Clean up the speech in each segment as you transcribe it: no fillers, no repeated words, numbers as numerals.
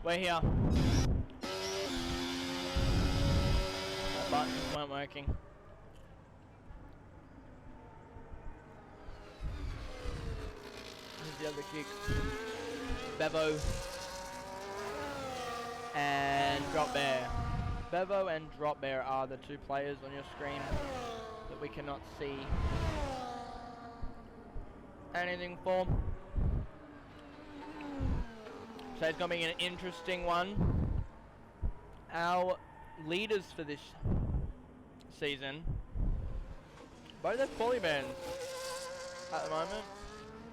We're here. The buttons weren't working. Here's the other kick. Bevo and Drop Bear. Bevo and Drop Bear are the two players on your screen that we cannot see anything for. So it's going to be an interesting one. Our leaders for this season, both have quality bands at the moment.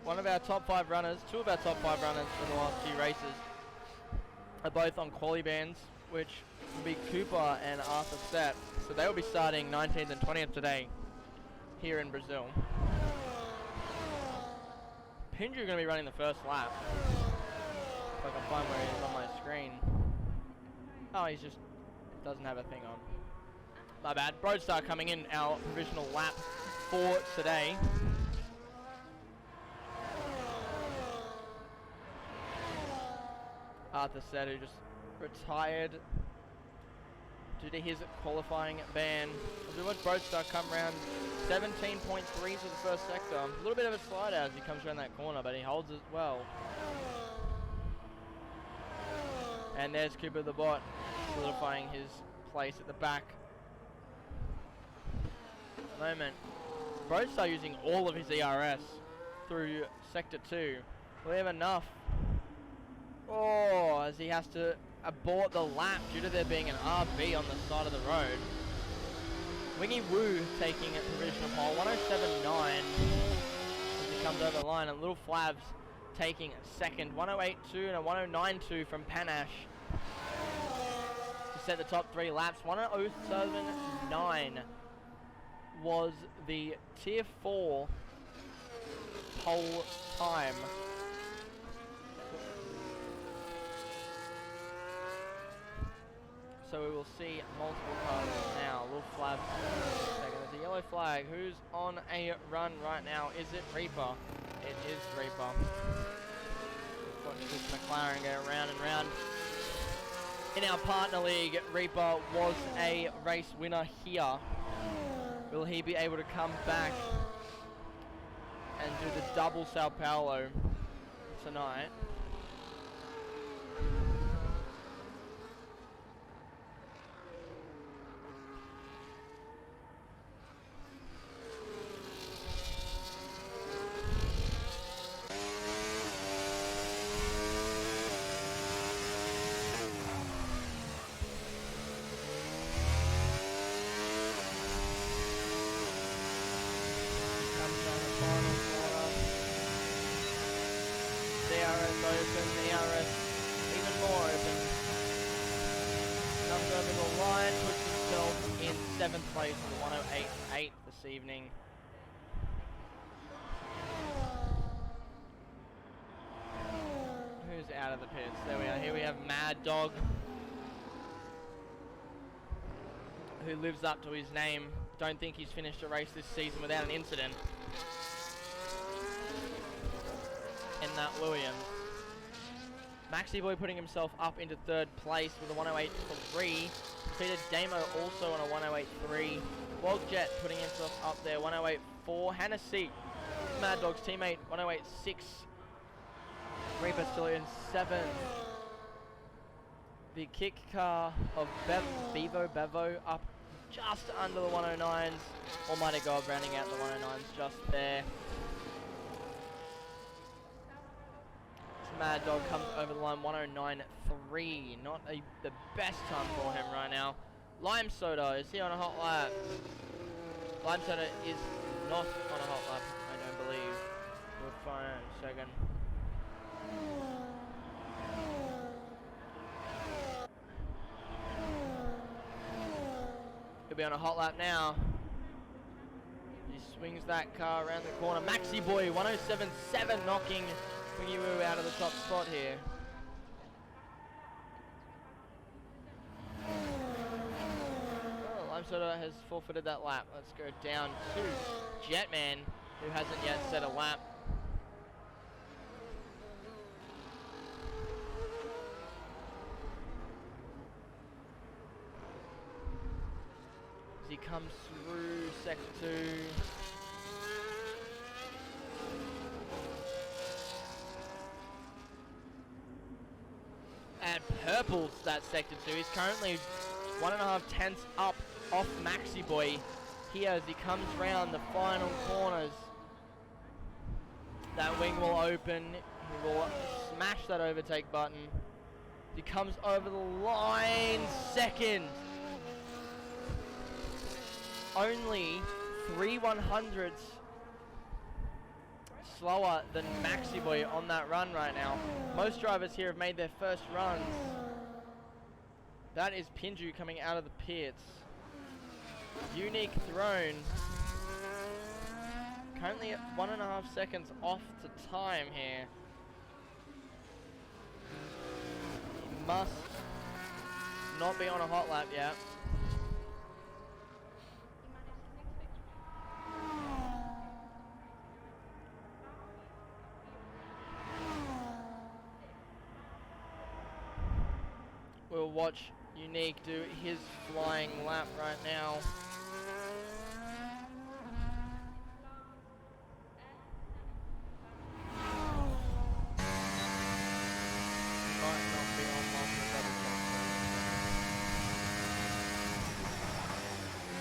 One of our top 5 runners, two of our top 5 runners for the last few races are both on quality bands, which will be Cooper and Arthur Set. So they will be starting 19th and 20th today here in Brazil. Pinju going to be running the first lap. If I can find where he is on my screen. Oh, he's just doesn't have a thing on. My bad. Broadstar coming in, our provisional lap for today. Arthur Set, who just retired due to his qualifying ban. As we watch Broadstar come around 17.3 for the first sector. A little bit of a slide out as he comes around that corner, but he holds it well. And there's Cooper the Bot, solidifying his place at the back. At the moment, Broadstar using all of his ERS through Sector 2. Will he have enough? Oh, as he has to abort the lap due to there being an RB on the side of the road. Wingy Woo taking a provisional pole, 107.9 as he comes over the line, and Little Flabs taking second, 108.2 and a 109.2 from Panache to set the top 3 laps. 107.9 was the tier 4 pole time. So we will see multiple cars now. Little Flabs second. There's a yellow flag. Who's on a run right now? Is it Reaper? It is Reaper. Watch this McLaren go round and round. In our partner league, Reaper was a race winner here. Will he be able to come back and do the double Sao Paulo tonight? Open, the ERS even more open. Comes over the line, puts himself in 7th place with a 108.8 this evening. Who's out of the pits? There we are. Here we have Mad Dog, who lives up to his name. Don't think he's finished a race this season without an incident. In that Williams. Maxi Boy putting himself up into 3rd place with a 108.3. Defeated Damo also on a 108.3. Wogjet putting himself up there, 108.4. Hannah Seek, Mad Dog's teammate, 108.6. Reaper still in 7th. The kick car of Bevo up just under the 109s. Almighty God rounding out the 109s just there. Mad Dog comes over the line, 109.3. Not the best time for him right now. Lime Soda, is he on a hot lap? Lime Soda is not on a hot lap, I don't believe. We'll find out in a second. He'll be on a hot lap now. He swings that car around the corner. Maxi Boy, 107.7, knocking Wingy Woo out of the top spot here. Oh, Lime Soda has forfeited that lap. Let's go down to Jetman, who hasn't yet set a lap. comes through sector 2. And purples that sector 2. He's currently 1.5 tenths up off Maxi Boy here as he comes round the final corners. That wing will open. He will smash that overtake button. He comes over the line second. Only 3/100ths slower than Maxi Boy on that run right now. Most drivers here have made their first runs. That is Pinju coming out of the pits. Unique thrown. Currently at 1.5 seconds off the time here. He must not be on a hot lap yet. We'll watch Unique do his flying lap right now. Might not be on one for double check.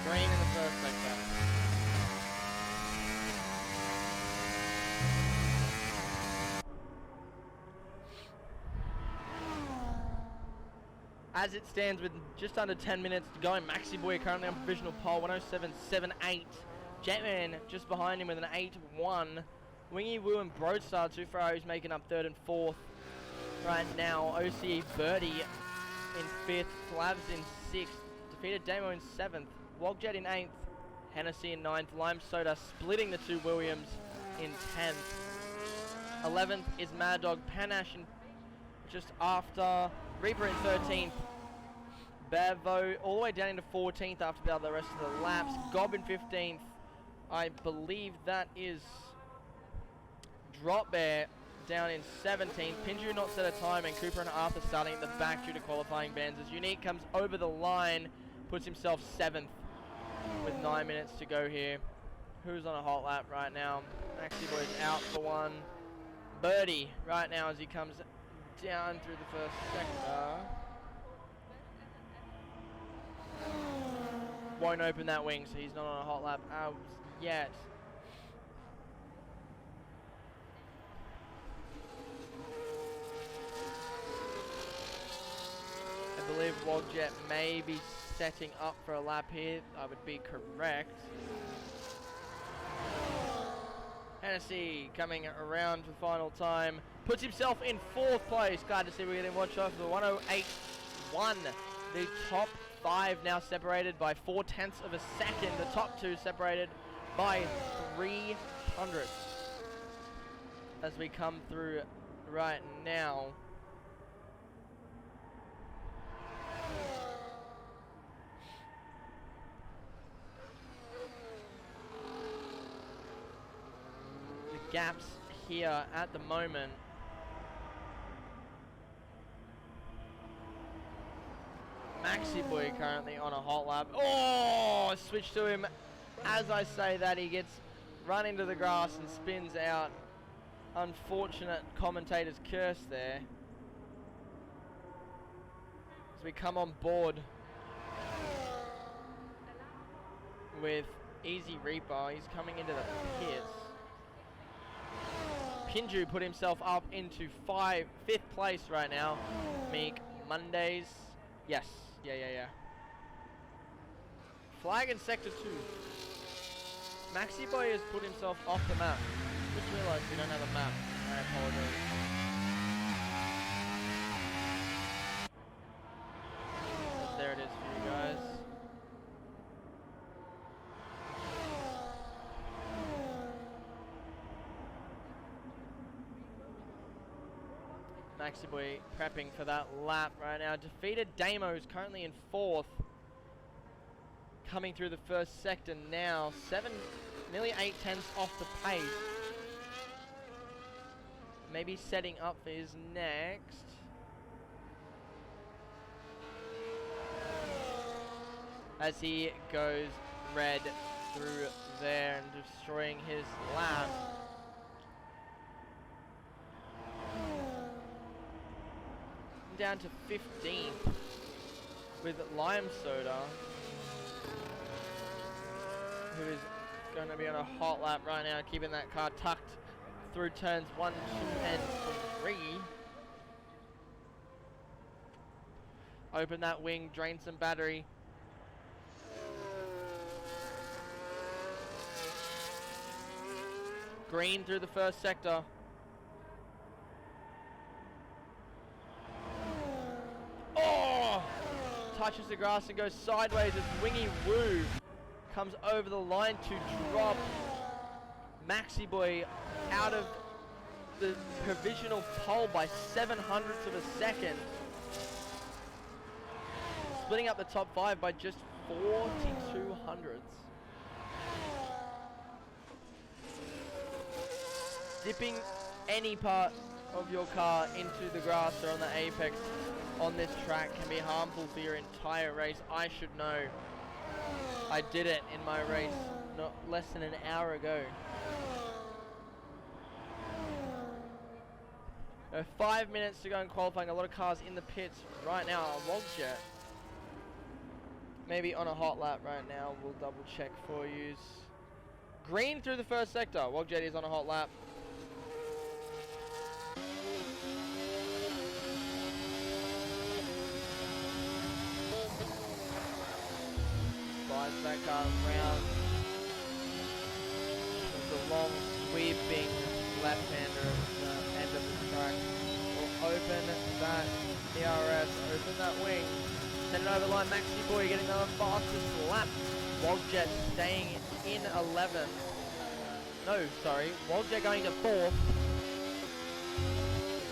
Green in the first sector. As it stands with just under 10 minutes to go, Maxi Boy currently on provisional pole, 107.78. Jetman just behind him with an 8-1. Wingy Woo and Broadstar, two Ferraris making up 3rd and 4th. Right now, OCE Birdie in 5th, Flavs in 6th, defeated Damo in 7th, Wogjet in 8th, Hennessy in 9th, Lime Soda splitting the two Williams in 10th. 11th is Mad Dog Panache in just after, Reaper in 13th, Bavo all the way down into 14th after the rest of the laps, Gob in 15th, I believe that is Drop Bear down in 17th, Pinju not set a time, and Cooper and Arthur starting at the back due to qualifying bans as Unique comes over the line, puts himself 7th with 9 minutes to go here. Who's on a hot lap right now? Maxi Boy's out for one. Birdie right now as he comes down through the first sector. Won't open that wing, so he's not on a hot lap as yet. I believe Wogjet may be setting up for a lap here. I would be correct. Hennessy coming around for final time. Puts himself in 4th place. Glad to see we're getting watch off the 108.1. The top 5 now separated by 0.4 of a second. The top 2 separated by 300. As we come through right now. Gaps here at the moment. Maxi Boy currently on a hot lap. Oh, switch to him. As I say that, he gets run into the grass and spins out. Unfortunate commentator's curse there. As we come on board with Easy Reaper, he's coming into the pits. Pinju put himself up into 5th place right now. Meek Mondays. Yes. Yeah. Flag in sector 2. Maxi Boy has put himself off the map. Just realised we don't have a map. I apologize. There it is for you guys. Maxi Boy prepping for that lap right now. Defeated Damo is currently in 4th. Coming through the first sector now. Nearly 8 tenths off the pace. Maybe setting up for his next. As he goes red through there and destroying his lap. Down to 15th with Lime Soda, who is going to be on a hot lap right now, keeping that car tucked through turns 1, 2, and 3. Open that wing, drain some battery. Green through the first sector. Oh! Touches the grass and goes sideways as Wingy Woo comes over the line to drop Maxi Boy out of the provisional pole by 7/100 of a second. Splitting up the top 5 by just 42 hundredths. Dipping any part of your car into the grass or on the apex on this track can be harmful for your entire race. I should know. I did it in my race not less than an hour ago. 5 minutes to go in qualifying. A lot of cars in the pits right now. Wogjet maybe on a hot lap right now. We'll double check for you. Green through the first sector. Wogjet is on a hot lap. Slides that car around. There's a long sweeping left-hander at the end of the track. We'll open that ERS, open that wing. Send it over the line. Maxi Boy getting the fastest lap. Wogjet staying in 11th. No, sorry. Wogjet going to 4th.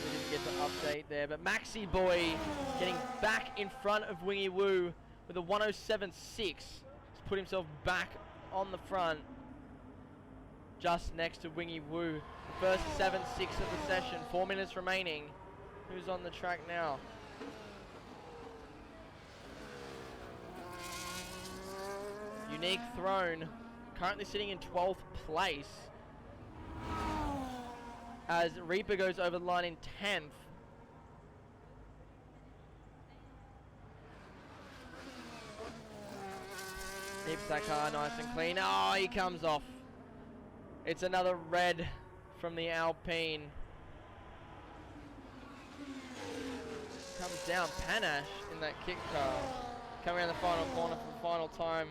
We didn't get the update there, but Maxi Boy getting back in front of Wingy Woo with a 107.6. He's put himself back on the front, just next to Wingy Woo. The first 7.6 of the session. 4 minutes remaining. Who's on the track now? Unique Throne, currently sitting in 12th place, as Reaper goes over the line in 10th. Keeps that car nice and clean. Oh, he comes off. It's another red from the Alpine. Comes down Panache in that kick car. Coming around the final corner for the final time.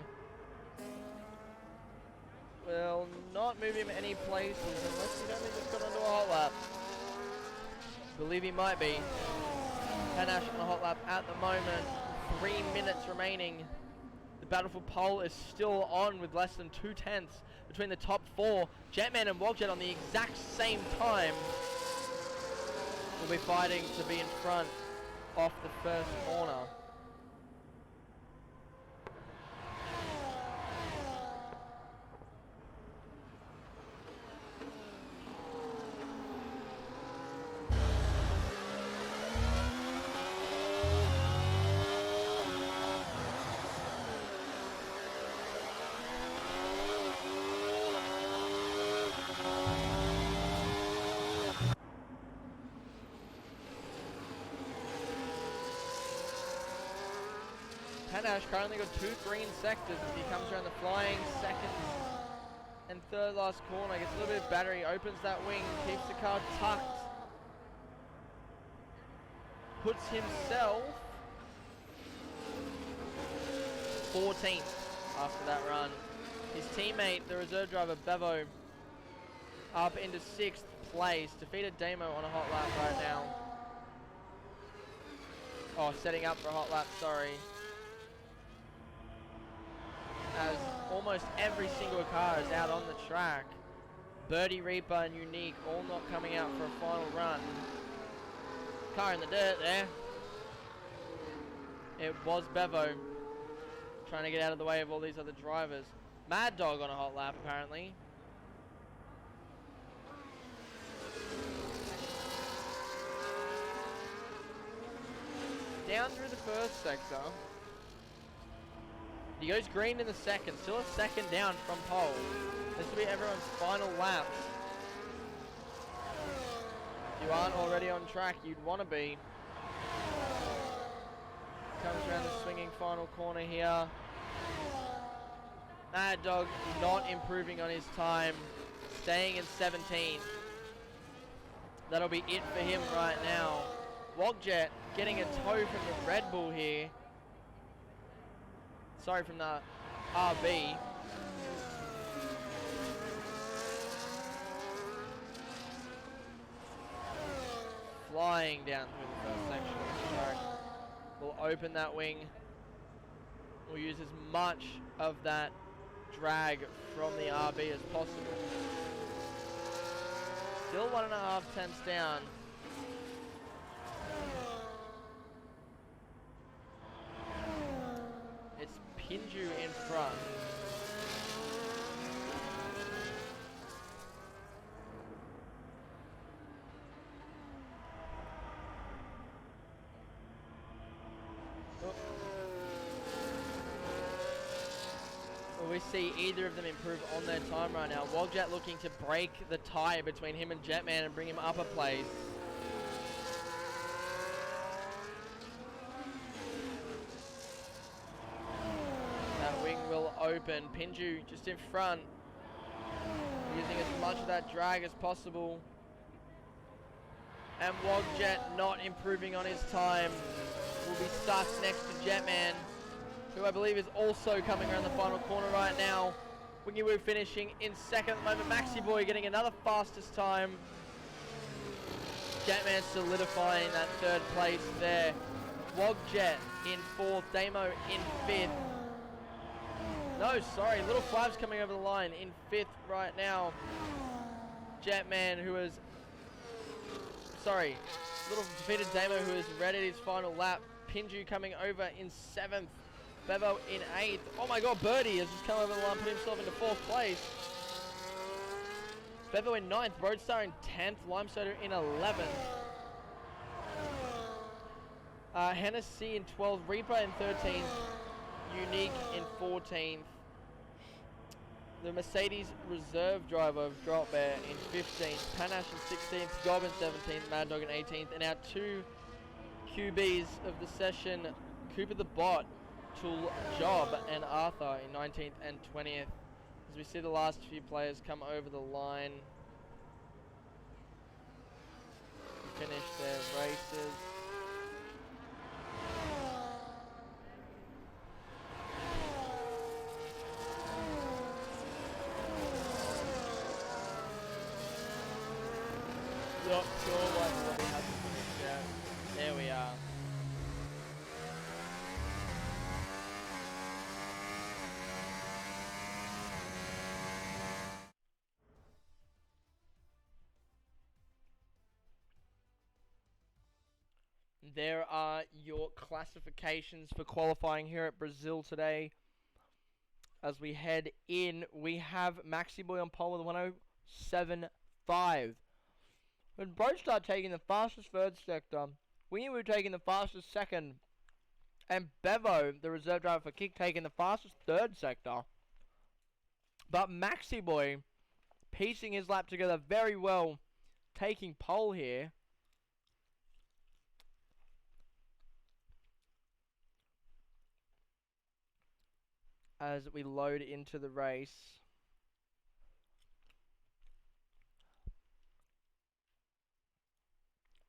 Will not move him any places unless he only just got onto a hot lap. Believe he might be. Panache on a hot lap at the moment. 3 minutes remaining. The battle for pole is still on with less than 2/10 between the top 4. Jetman and Wogjet on the exact same time will be fighting to be in front off the first corner. Panache currently got 2 green sectors as he comes around the flying second and third last corner. Gets a little bit of battery, opens that wing, keeps the car tucked. Puts himself 14th after that run. His teammate, the reserve driver Bevo, up into 6th place. Defeated Damo on a hot lap right now. Oh, setting up for a hot lap, sorry. As almost every single car is out on the track. Birdie, Reaper and Unique all not coming out for a final run. Car in the dirt there. It was Bevo trying to get out of the way of all these other drivers. Mad Dog on a hot lap apparently. Down through the first sector. He goes green in the second. Still a second down from pole. This will be everyone's final lap. If you aren't already on track, you'd want to be. Comes around the swinging final corner here. Mad Dog not improving on his time. Staying in 17th. That'll be it for him right now. Wogjet getting a tow from the Red Bull here. Sorry, from the RB. Flying down through the first section of the track. We'll open that wing. We'll use as much of that drag from the RB as possible. Still 1.5 tenths down. It's Pinju in front. Will we see either of them improve on their time right now? Wogjet looking to break the tie between him and Jetman and bring him up a place. That wing will open. Pinju just in front. Using as much of that drag as possible. And Wogjet not improving on his time. Will be stuck next to Jetman, who I believe is also coming around the final corner right now. Wingy Woo finishing in second at the moment. Maxi Boy getting another fastest time. Jetman solidifying that third place there. Wogjet in fourth. Damo in fifth. No, sorry. Little Five's coming over the line in fifth right now. Jetman, who is... Sorry. Little defeated Damo, who is ready at his final lap. Pinju coming over in seventh. Bevo in 8th. Oh my god, Birdie has just come over the line, put himself into 4th place. Bevo in 9th. Roadstar in 10th. Limesoda in 11th. Hennessy in 12th. Reaper in 13th. Unique in 14th. The Mercedes reserve driver, Drop Bear, in 15th. Panache in 16th. Gob in 17th. Mad Dog in 18th. And our two QBs of the session, Cooper the Bot, Tool Job, and Arthur in 19th and 20th. As we see the last few players come over the line, finish their races. Not sure what we have to finish yet. There we are. There are your classifications for qualifying here at Brazil today. As we head in, we have Maxi Boy on pole with 107.5. When Broadstar taking the fastest third sector, Wingy Woo taking the fastest second, and Bevo, the reserve driver for Kick, taking the fastest third sector. But Maxi Boy piecing his lap together very well, taking pole here. As we load into the race.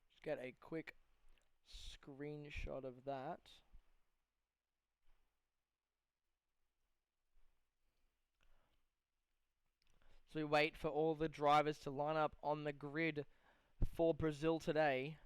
Just get a quick screenshot of that. So we wait for all the drivers to line up on the grid for Brazil today.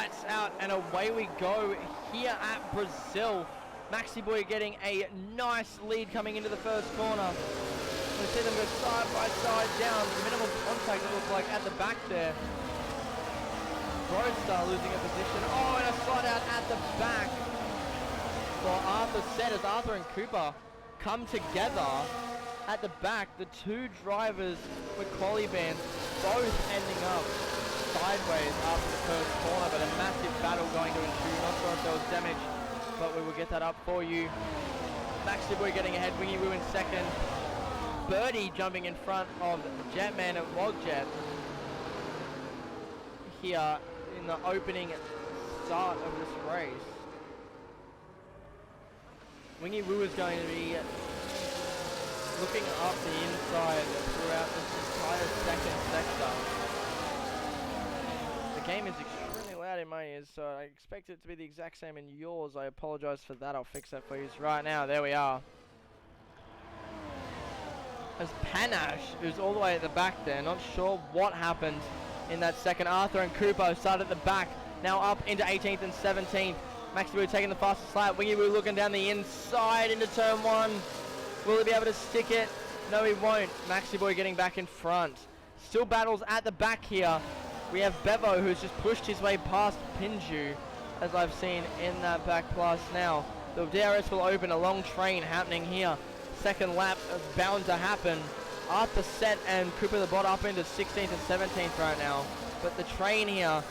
lights out, and away we go here at Brazil. Maxi Boy getting a nice lead coming into the first corner. We see them go side by side down. Minimal contact, it looks like, at the back there. Roadstar losing a position. Oh, and a slide out at the back. Well, Arthur said as Arthur and Cooper come together at the back, the two drivers with quali bands both ending up sideways after the first corner, but a massive battle going to ensue. Not sure if there was damage, but we will get that up for you. Maxi Boy getting ahead, Wingy Woo in second. Birdie jumping in front of Jetman at Wogjet here in the opening start of this race. Wingy Woo is going to be looking up the inside throughout this entire second sector. The game is extremely loud in my ears, so I expect it to be the exact same in yours. I apologize for that. I'll fix that for you right now. There we are. As Panache, who's all the way at the back there, not sure what happened in that second. Arthur and Cooper start at the back, now up into 18th and 17th. Maxi Boy taking the fastest lap. Wingy Woo looking down the inside into turn one. Will he be able to stick it? No, he won't. Maxi Boy getting back in front. Still battles at the back here. We have Bevo, who's just pushed his way past Pinju, as I've seen in that back class now. The DRS will open, a long train happening here. Second lap is bound to happen. Arthur set and Cooper the Bot up into 16th and 17th right now. But the train here,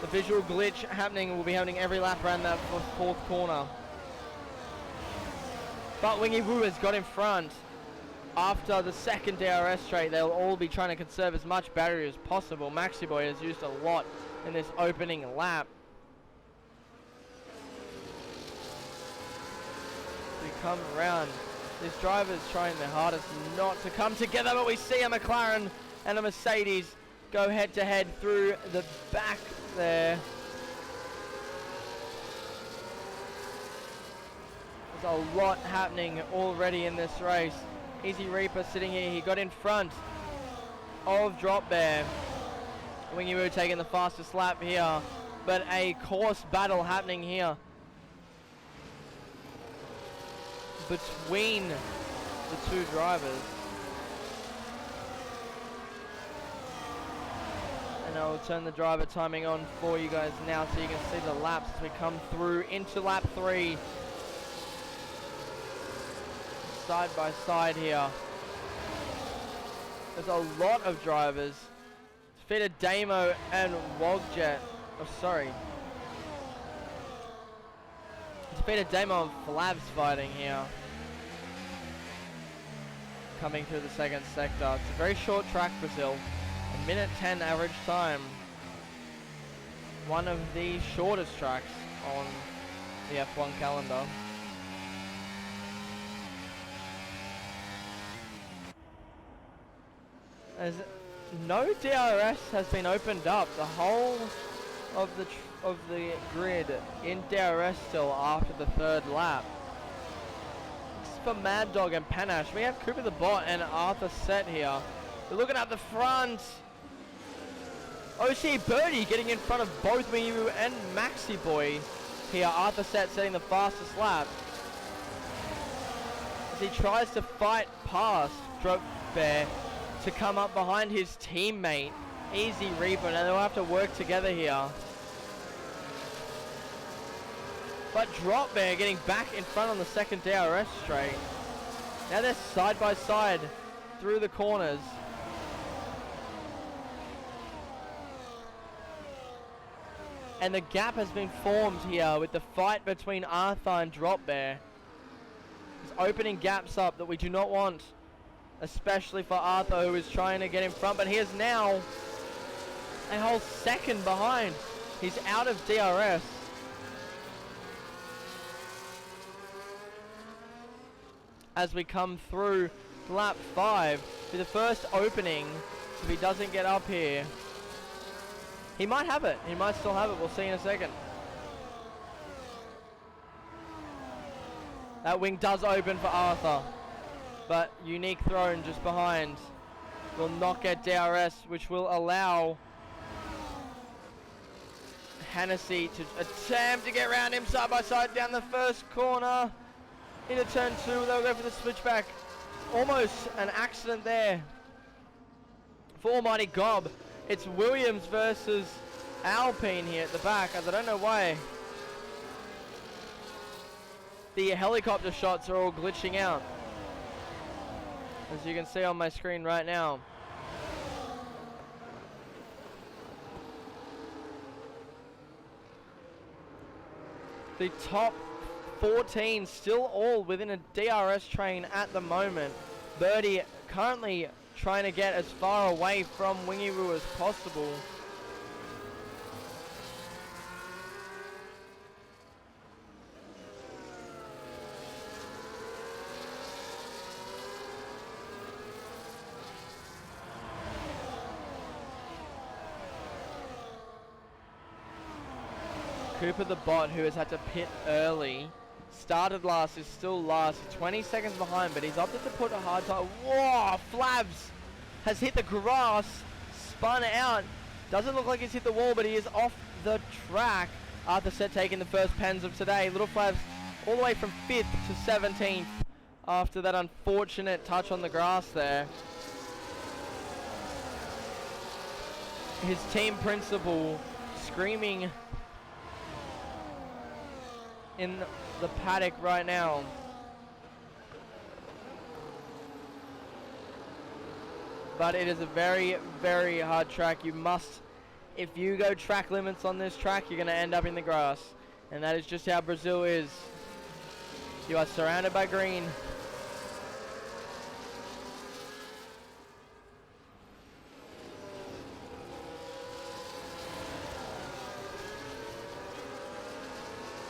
the visual glitch happening, will be happening every lap around that fourth corner. But Wingy Woo has got in front. After the second DRS straight, they'll all be trying to conserve as much battery as possible. Maxi Boy has used a lot in this opening lap. We come around. This driver's trying their hardest not to come together, but we see a McLaren and a Mercedes go head to head through the back there. There's a lot happening already in this race. Easy Reaper sitting here, he got in front of Drop Bear. Wingy Woo taking the fastest lap here, but a course battle happening here between the two drivers. And I will turn the driver timing on for you guys now so you can see the laps as we come through into lap 3. Side by side here. There's a lot of drivers. Defeated Damo and Wogjet. Oh, sorry. Defeated Damo and Flabs fighting here. Coming through the second sector. It's a very short track, Brazil. 1:10 average time. One of the shortest tracks on the F1 calendar. As no DRS has been opened up, the whole of the grid in DRS still after the third lap. This is for Mad Dog and Panache. We have Cooper the Bot and Arthur Set here. They're looking at the front. OC Birdie getting in front of both Wingy Woo and Maxi Boy here. Arthur Set setting the fastest lap as he tries to fight past Drop Bear to come up behind his teammate, Easy Reaper. Now they'll have to work together here. But Drop Bear getting back in front on the second DRS straight. Now they're side by side through the corners. And the gap has been formed here with the fight between Arthur and Drop Bear. It's opening gaps up that we do not want. Especially for Arthur, who is trying to get in front, but he is now a whole second behind. He's out of DRS. As we come through lap 5 to the first opening, if he doesn't get up here, he might have it. He might still have it. We'll see in a second. That wing does open for Arthur. But Unique Throne just behind will not get DRS, which will allow Hennessy to attempt to get around him side by side down the first corner. Into turn 2, they'll go for the switchback. Almost an accident there for Almighty Gob. It's Williams versus Alpine here at the back, as I don't know why the helicopter shots are all glitching out, as you can see on my screen right now. The top 14 still all within a DRS train at the moment. Birdie currently trying to get as far away from Wingy Woo as possible. Cooper the bot, who has had to pit early, started last, is still last. He's 20 seconds behind, but he's opted to put a hard time. Whoa! Flabs has hit the grass, spun out. Doesn't look like he's hit the wall, but he is off the track. Arthur Set taking the first pens of today. Little Flabs all the way from 5th to 17th after that unfortunate touch on the grass there. His team principal screaming in the paddock right now. But it is a very, very hard track. You must, if you go track limits on this track, you're going to end up in the grass. And that is just how Brazil is. You are surrounded by green.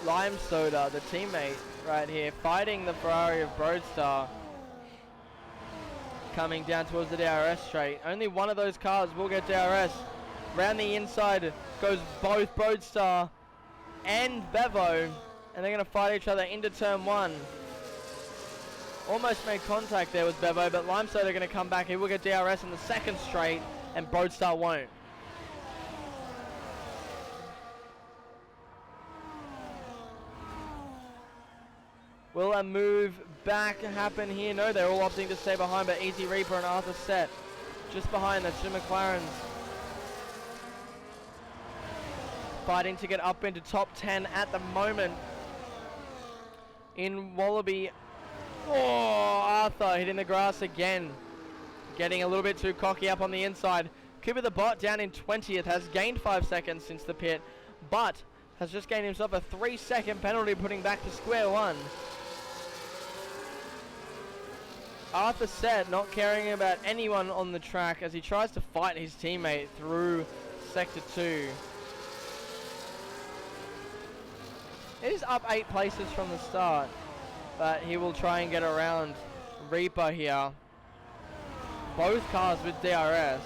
Lime Soda, the teammate right here, fighting the Ferrari of Broadstar, coming down towards the DRS straight. Only one of those cars will get DRS. Round the inside goes both Broadstar and Bevo, and they're going to fight each other into turn 1. Almost made contact there with Bevo, but Lime Soda are going to come back. He will get DRS in the second straight, and Broadstar won't. Will a move back happen here? No, they're all opting to stay behind, but Easy Reaper and Arthur Set just behind the two McLarens. Fighting to get up into top 10 at the moment. In Wallaby. Oh, Arthur hitting the grass again. Getting a little bit too cocky up on the inside. Cooper the bot down in 20th, has gained 5 seconds since the pit, but has just gained himself a 3-second penalty, putting back to square one. Arthur Set not caring about anyone on the track as he tries to fight his teammate through Sector 2. It is up 8 places from the start, but he will try and get around Reaper here. Both cars with DRS.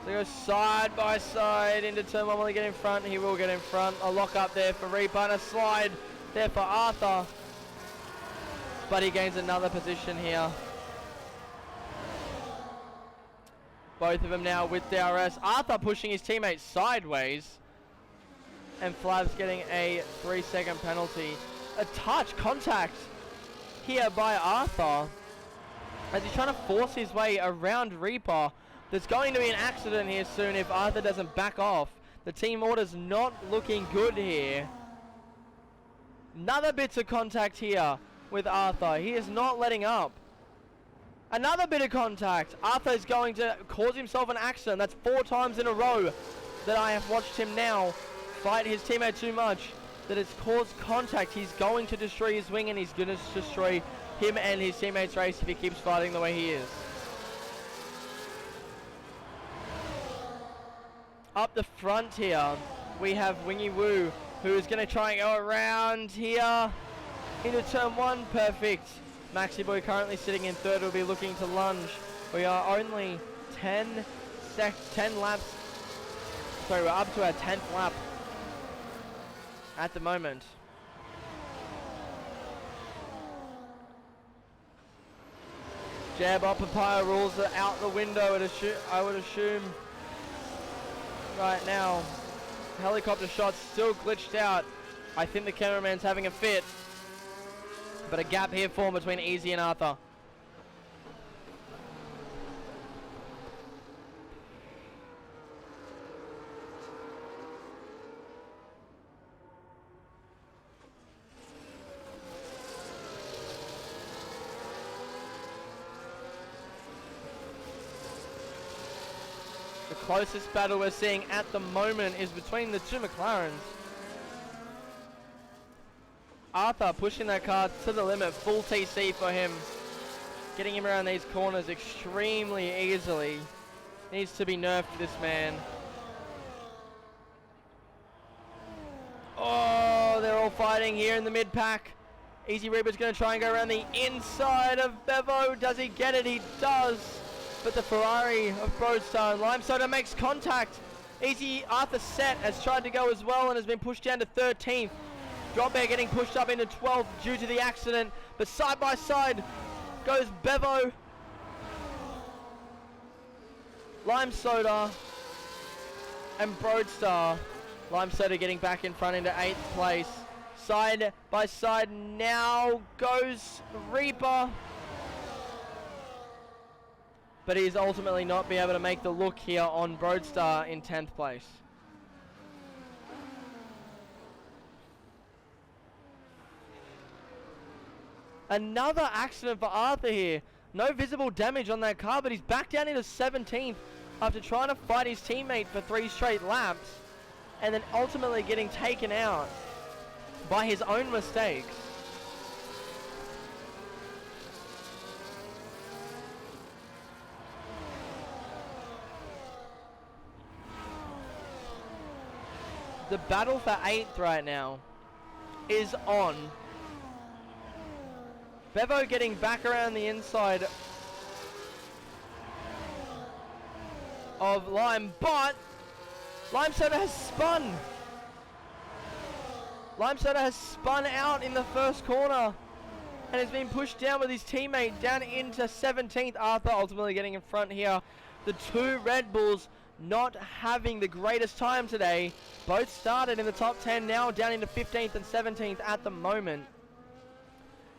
So he goes side by side into turn 1. Will he get in front? He will get in front. A lock up there for Reaper and a slide there for Arthur. But he gains another position here. Both of them now with DRS. Arthur pushing his teammate sideways. And Flabs getting a 3-second penalty. A touch, contact here by Arthur, as he's trying to force his way around Reaper. There's going to be an accident here soon if Arthur doesn't back off. The team order's not looking good here. Another bit of contact here with Arthur. He is not letting up. Another bit of contact. Arthur is going to cause himself an accident. That's 4 times in a row that I have watched him now fight his teammate too much that it's caused contact. He's going to destroy his wing, and he's going to destroy him and his teammates' race if he keeps fighting the way he is. Up the front here, we have Wingy Woo, who is going to try and go around here into turn 1. Perfect. Maxi Boy currently sitting in 3rd, will be looking to lunge. We are only 10 laps. Sorry, we're up to our 10th lap at the moment. Jab up, papaya rules are out the window, I would assume. right now. Helicopter shot still glitched out. I think the cameraman's having a fit. But a gap here formed between Easy and Arthur. The closest battle we're seeing at the moment is between the two McLarens. Arthur pushing that car to the limit, full TC for him. Getting him around these corners extremely easily. Needs to be nerfed, this man. Oh, they're all fighting here in the mid-pack. Easy Reaper's going to try and go around the inside of Bevo. Does he get it? He does. But the Ferrari of Broadstar and Lime Soda makes contact. Easy Arthur Set has tried to go as well and has been pushed down to 13th. Drop Bear getting pushed up into 12th due to the accident. But side by side goes Bevo. Lime Soda and Broadstar. Lime Soda getting back in front into 8th place. Side by side now goes Reaper. But he's ultimately not be able to make the look here on Broadstar in 10th place. Another accident for Arthur here. No visible damage on that car, but he's back down into 17th after trying to fight his teammate for 3 straight laps and then ultimately getting taken out by his own mistakes. The battle for 8th right now is on. Bevo getting back around the inside of Lime, but Lime Soda has spun. Lime Soda has spun out in the first corner and has been pushed down with his teammate down into 17th. Arthur ultimately getting in front here. The two Red Bulls not having the greatest time today. Both started in the top 10, now down into 15th and 17th at the moment.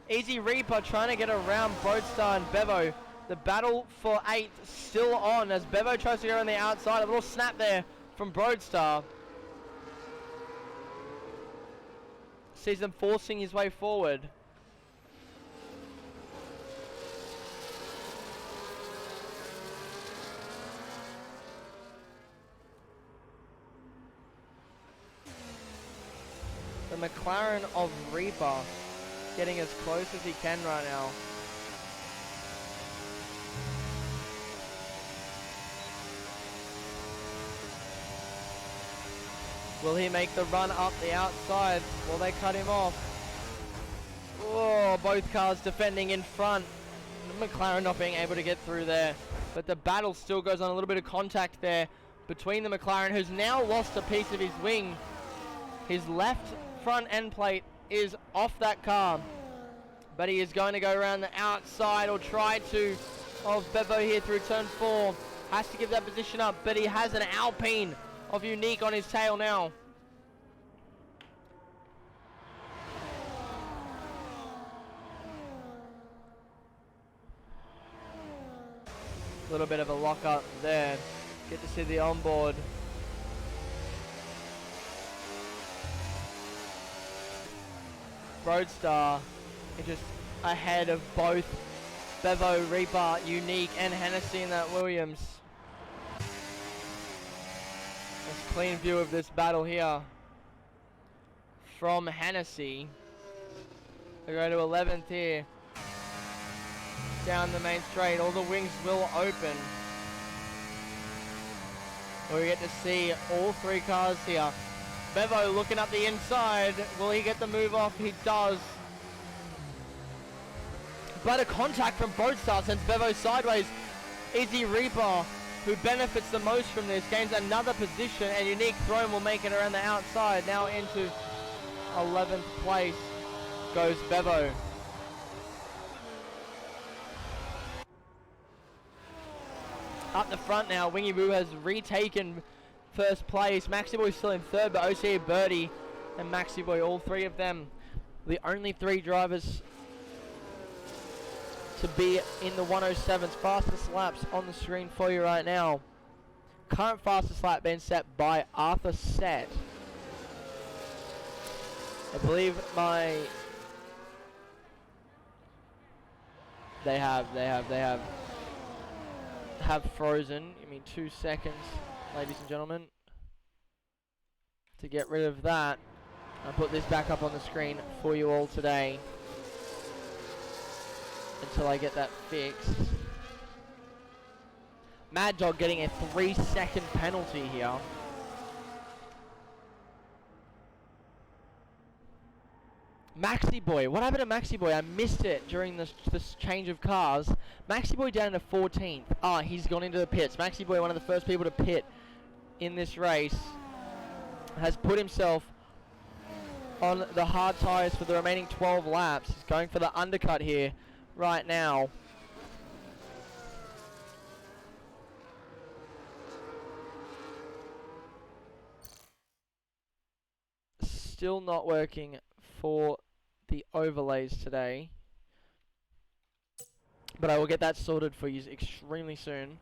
Easy Reaper trying to get around Broadstar and Bevo. The battle for 8th still on as Bevo tries to go on the outside. A little snap there from Broadstar. Sees him forcing his way forward. The McLaren of Reaper getting as close as he can right now. Will he make the run up the outside? Will they cut him off? Oh, both cars defending in front. The McLaren not being able to get through there. But the battle still goes on. A little bit of contact there between the McLaren, who's now lost a piece of his wing. His left front end plate is off that car. But he is going to go around the outside, or try to, of Bevo here through turn 4. Has to give that position up, but he has an Alpine of Unique on his tail now. A little bit of a lock up there. Get to see the onboard. Broadstar just ahead of both Bevo, Reaper, Unique and Hennessy in that Williams. Let's clean view of this battle here from Hennessy. We go to 11th here. Down the main straight, all the wings will open. We get to see all 3 cars here. Bevo looking up the inside. Will he get the move off? He does. But a contact from Broadstar sends Bevo sideways. Easy Reaper, who benefits the most from this, gains another position, and Unique Throne will make it around the outside. Now into 11th place goes Bevo. Up the front now, Wingy Boo has retaken first place. Maxi Boy still in third, but OCA Birdie and Maxi Boy, all three of them, the only three drivers to be in the 107s. Fastest laps on the screen for you right now. Current fastest lap being set by Arthur Set. I believe they have frozen. Give me 2 seconds, ladies and gentlemen, to get rid of that. I'll put this back up on the screen for you all today until I get that fixed. Mad Dog getting a 3-second penalty here. Maxi Boy, what happened to Maxi Boy? I missed it during this change of cars. Maxi Boy down to 14th. Ah, he's gone into the pits. Maxi Boy, one of the first people to pit in this race, has put himself on the hard tyres for the remaining 12 laps. He's going for the undercut here right now. Still not working for the overlays today, but I will get that sorted for you extremely soon.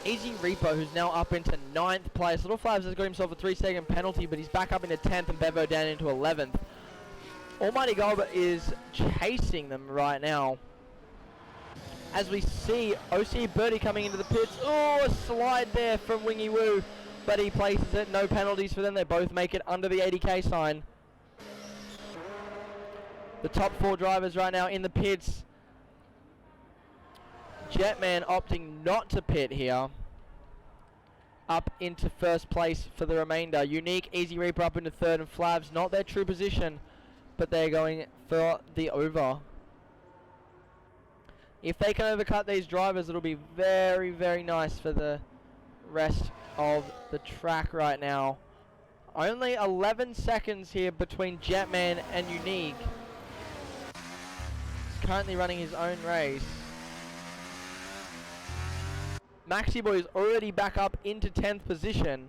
Easy Repo, who's now up into 9th place. Little Flavs has got himself a 3-second penalty, but he's back up into 10th, and Bevo down into 11th. Almighty Gold is chasing them right now. As we see OC Birdie coming into the pits. Oh, a slide there from Wingy Woo, but he places it. No penalties for them. They both make it under the 80k sign. The top 4 drivers right now in the pits. Jetman opting not to pit here. Up into first place for the remainder. Unique, Easy Reaper up into third, and Flavs not their true position, but they're going for the over. If they can overcut these drivers, it'll be very, very nice for the rest of the track right now. Only 11 seconds here between Jetman and Unique. He's currently running his own race. Maxi Boy is already back up into 10th position.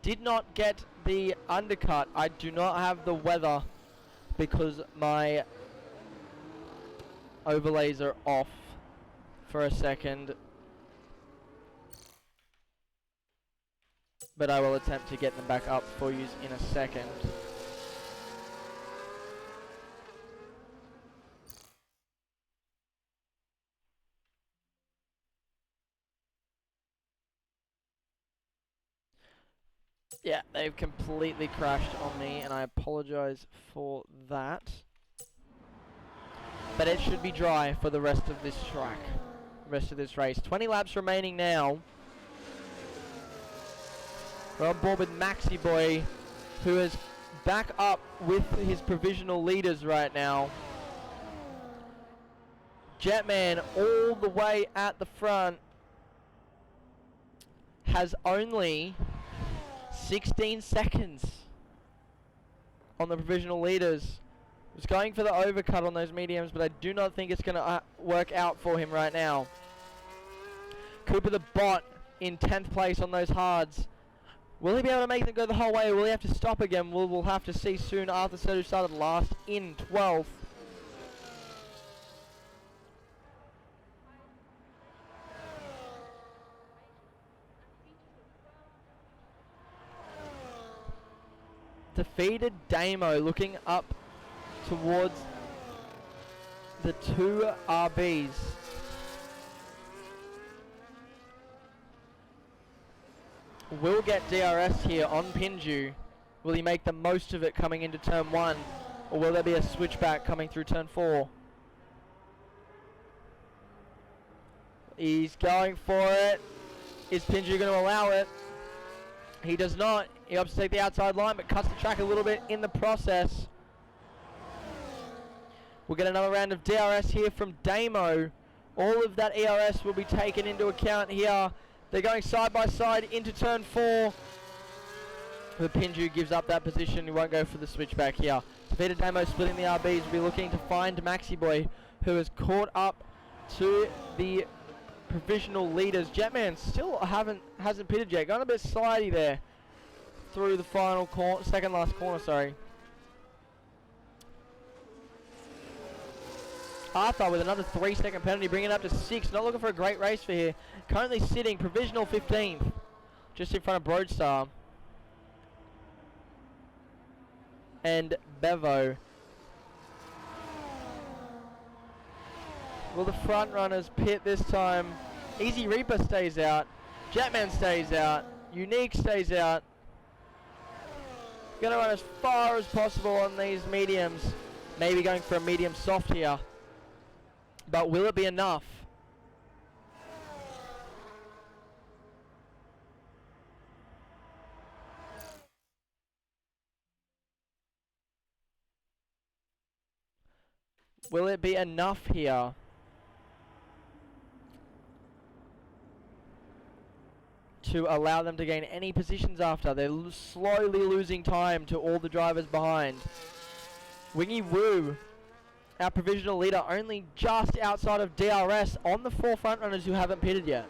Did not get the undercut. I do not have the weather because my overlays are off for a second. But I will attempt to get them back up for you in a second. Yeah, they've completely crashed on me, and I apologize for that. But it should be dry for the rest of this track, rest of this race. 20 laps remaining now. We're on board with Maxi Boy, who is back up with his provisional leaders right now. Jetman all the way at the front has only 16 seconds on the provisional leaders. Was going for the overcut on those mediums, but I do not think it's going to work out for him right now. Cooper the Bot in 10th place on those hards. Will he be able to make them go the whole way, or will he have to stop again? We'll have to see soon. Arthur Said, who started last, in 12th. Defeated Damo looking up towards the 2 RBs. Will get DRS here on Pinju. Will he make the most of it coming into turn 1? Or will there be a switchback coming through turn 4? He's going for it. Is Pinju going to allow it? He does not. He opts to take the outside line, but cuts the track a little bit in the process. We'll get another round of DRS here from Damo. All of that ERS will be taken into account here. They're going side by side into turn 4. The Pinju gives up that position. He won't go for the switchback here. Defeated Damo splitting the RBs. Will be looking to find Maxi Boy, who has caught up to the provisional leaders. Jetman still hasn't pitted yet. Going a bit slidey there through the final corner, second last corner, sorry. Arthur with another 3-second penalty, bringing it up to 6. Not looking for a great race for here. Currently sitting provisional 15th, just in front of Broadstar and Bevo. Will the front runners pit this time? Easy Reaper stays out. Jetman stays out. Unique stays out. Gonna run as far as possible on these mediums. Maybe going for a medium soft here. But will it be enough? Will it be enough here? To allow them to gain any positions after. They're slowly losing time to all the drivers behind. Wingy Woo, our provisional leader, only just outside of DRS on the 4 front runners who haven't pitted yet.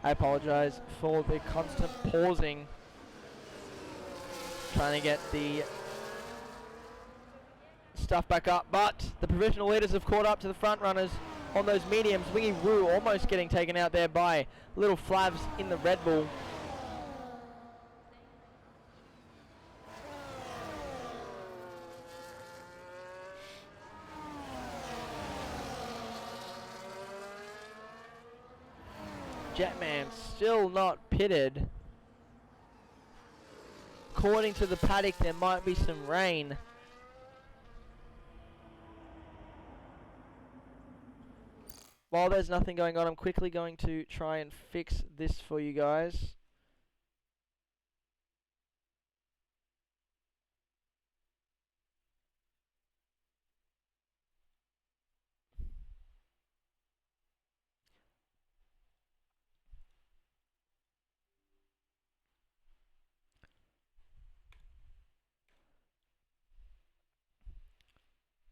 I apologize for the constant pausing, trying to get the stuff back up, but the provisional leaders have caught up to the front runners on those mediums. Wingy Woo almost getting taken out there by Little Flavs in the Red Bull. Jetman still not pitted. According to the paddock, there might be some rain. While there's nothing going on, I'm quickly going to try and fix this for you guys.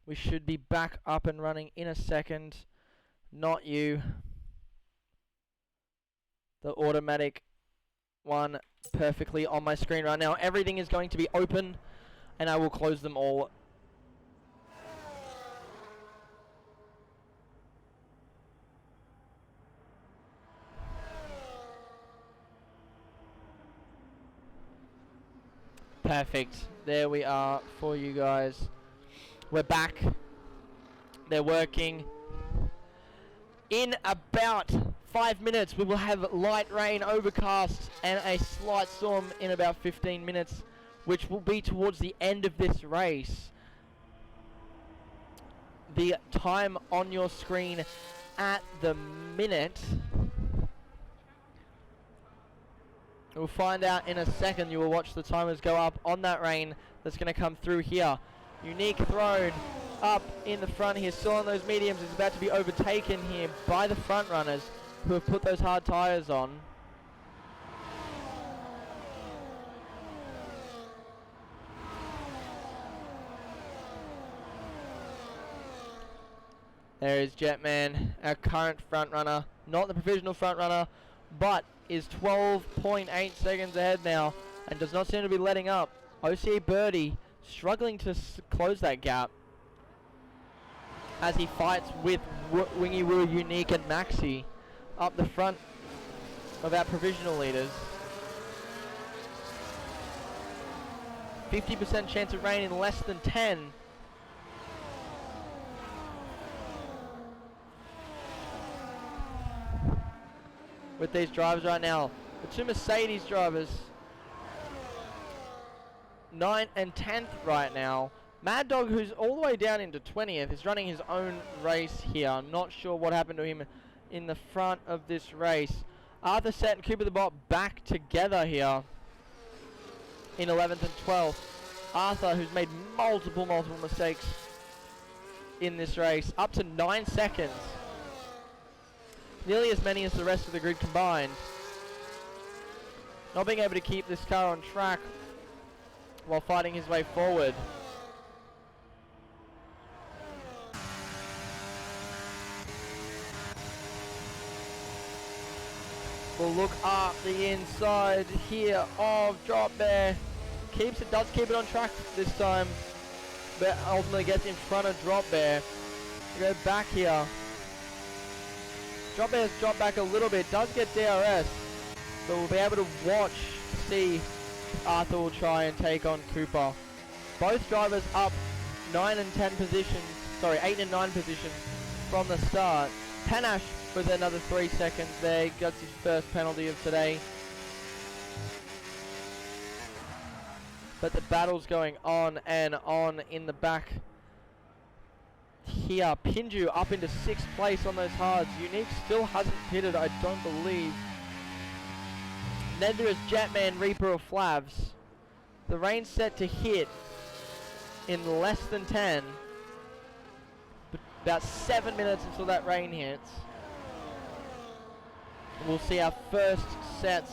We should be back up and running in a second. Not you. The automatic one perfectly on my screen right now. Everything is going to be open and I will close them all. Perfect. There we are for you guys. We're back. They're working. In about 5 minutes, we will have light rain, overcast, and a slight storm in about 15 minutes, which will be towards the end of this race. The time on your screen at the minute, we'll find out in a second. You will watch the timers go up on that rain that's going to come through here. Unique thrown up in the front here, still on those mediums. Is about to be overtaken here by the front runners who have put those hard tires on. There is Jetman, our current front runner, not the provisional front runner, but is 12.8 seconds ahead now and does not seem to be letting up. OCA Birdie struggling to close that gap as he fights with Wingy Woo, Unique and Maxi up the front of our provisional leaders. 50% chance of rain in less than 10. With these drivers right now, the two Mercedes drivers, 9th and 10th right now. Mad Dog, who's all the way down into 20th, is running his own race here. I'm not sure what happened to him in the front of this race. Arthur Set and Cooper the Bot back together here in 11th and 12th. Arthur, who's made multiple mistakes in this race, up to 9 seconds. Nearly as many as the rest of the grid combined. Not being able to keep this car on track while fighting his way forward. We'll look up the inside here of Drop Bear. Does keep it on track this time, but ultimately gets in front of Drop Bear. We go back here. Drop Bear's dropped back a little bit, does get DRS, but we'll be able to watch to see if Arthur will try and take on Cooper. Both drivers up 8 and 9 positions from the start. Panache with another 3 seconds there, he gets his first penalty of today. But the battle's going on and on in the back here. Pinju up into 6th place on those hards. Unique still hasn't pitted, I don't believe. Neither is Jetman, Reaper or Flavs. The rain's set to hit in less than 10. About 7 minutes until that rain hits. We'll see our first sets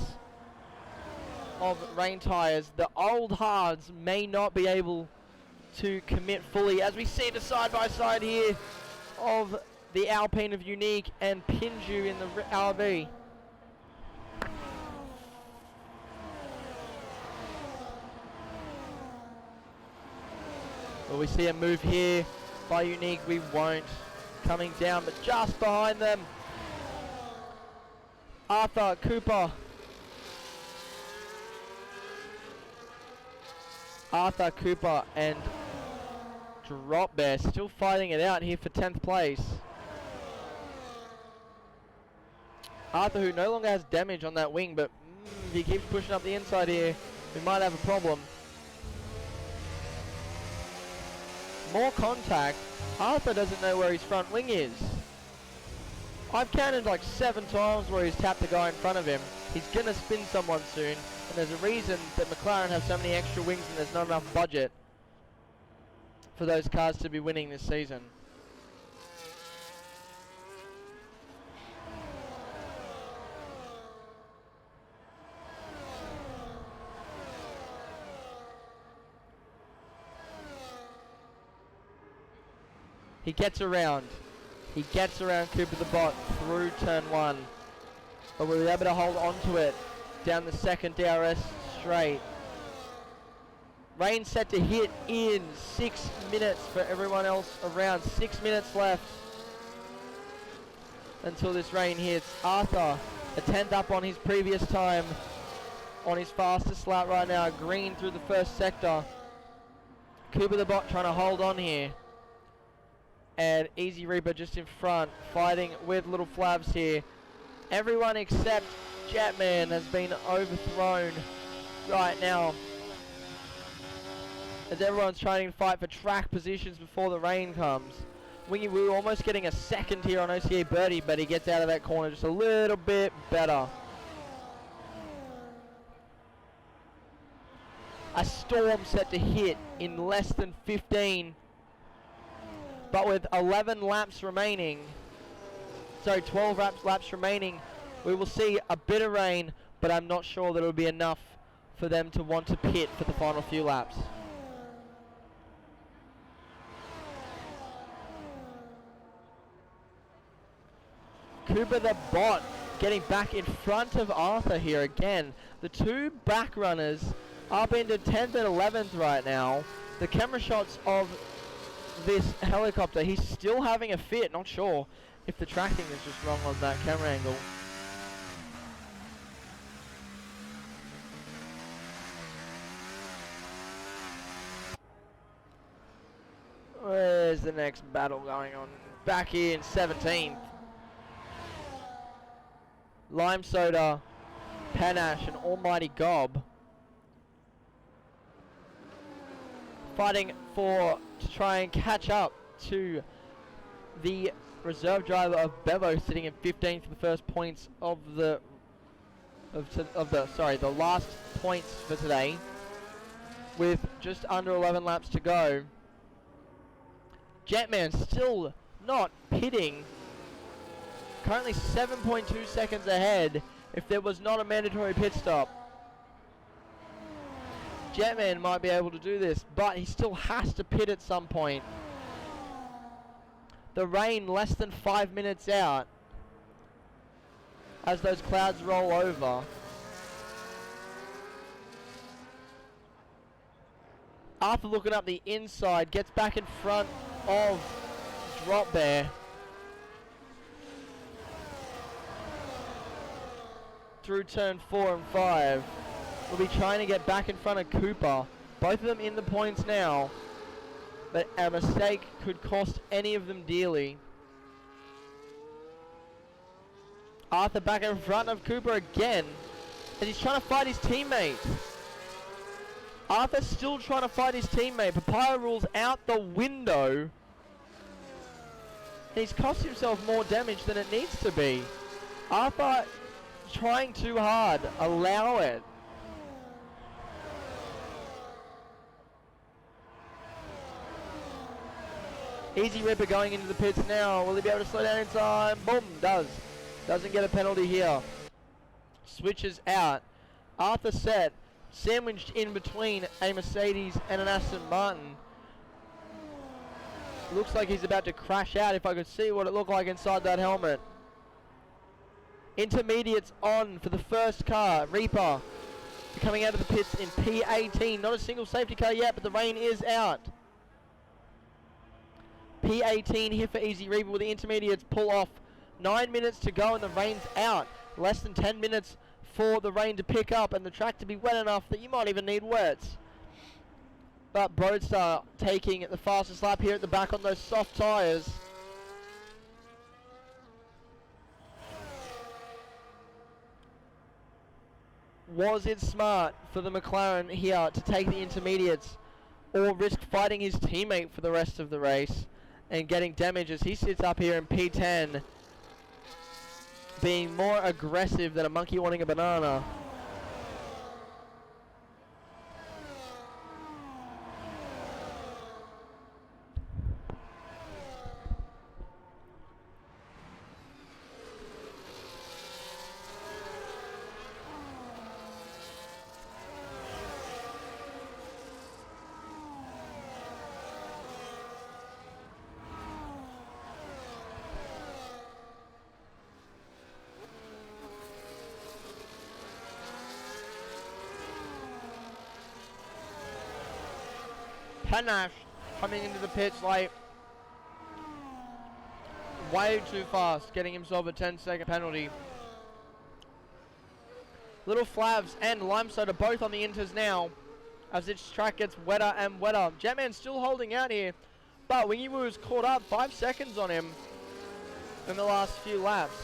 of rain tyres. The old hards may not be able to commit fully, as we see the side-by-side here of the Alpine of Unique and Pinju in the RB. Will we see a move here by Unique? We won't. Coming down, but just behind them, Arthur, Cooper. Arthur, Cooper and Drop Bear still fighting it out here for 10th place. Arthur, who no longer has damage on that wing, but if he keeps pushing up the inside here, we might have a problem. More contact. Arthur doesn't know where his front wing is. I've counted like 7 times where he's tapped the guy in front of him. He's gonna spin someone soon, and there's a reason that McLaren have so many extra wings and there's not enough budget for those cars to be winning this season. He gets around. He gets around Cooper the Bot through turn 1. But we'll be able to hold on to it down the second DRS straight. Rain set to hit in 6 minutes for everyone else around. 6 minutes left until this rain hits. Arthur, a 10th up on his previous time on his fastest lap right now. Green through the first sector. Cooper the Bot trying to hold on here. And Easy Reaper just in front, fighting with Little Flavs here. Everyone except Jetman has been overthrown right now, as everyone's trying to fight for track positions before the rain comes. We were almost getting a second here on OCA Birdie, but he gets out of that corner just a little bit better. A storm set to hit in less than 15. But with 11 laps remaining, sorry, 12 laps remaining, we will see a bit of rain, but I'm not sure that it will be enough for them to want to pit for the final few laps. Cooper the Bot getting back in front of Arthur here again. The two back runners up into 10th and 11th right now. The camera shots of this helicopter, he's still having a fit. Not sure if the tracking is just wrong on that camera angle. Where's the next battle going on? Back in 17th. Lime Soda, Panache and Almighty Gob fighting to try and catch up to the reserve driver of Bevo sitting in 15th for the first points of the last points for today, with just under 11 laps to go. Jetman still not pitting, currently 7.2 seconds ahead if there was not a mandatory pit stop. Jetman might be able to do this, but he still has to pit at some point. The rain less than 5 minutes out as those clouds roll over. Arthur looking up the inside, gets back in front of Drop Bear. Through turn 4 and 5. We'll be trying to get back in front of Cooper. Both of them in the points now, but a mistake could cost any of them dearly. Arthur back in front of Cooper again, and he's trying to fight his teammate. Arthur's still trying to fight his teammate. Papaya rules out the window. He's cost himself more damage than it needs to be. Arthur trying too hard. Allow it. Easy Ripper going into the pits now. Will he be able to slow down in time? Boom, does. Doesn't get a penalty here. Switches out. Arthur set. Sandwiched in between a Mercedes and an Aston Martin. Looks like he's about to crash out if I could see what it looked like inside that helmet. Intermediates on for the first car. Reaper coming out of the pits in P18. Not a single safety car yet, but the rain is out. P18 here for Easy Reaper with the intermediates pull off. 9 minutes to go and the rain's out. Less than 10 minutes for the rain to pick up and the track to be wet enough that you might even need wets. But Broadstar taking the fastest lap here at the back on those soft tyres. Was it smart for the McLaren here to take the intermediates or risk fighting his teammate for the rest of the race and getting damage as he sits up here in P10, being more aggressive than a monkey wanting a banana? Panache coming into the pits late. Way too fast, getting himself a 10-second penalty. Little Flavs and Lime Soda both on the inters now as this track gets wetter and wetter. Jetman's still holding out here, but Wingy Woo's caught up 5 seconds on him in the last few laps.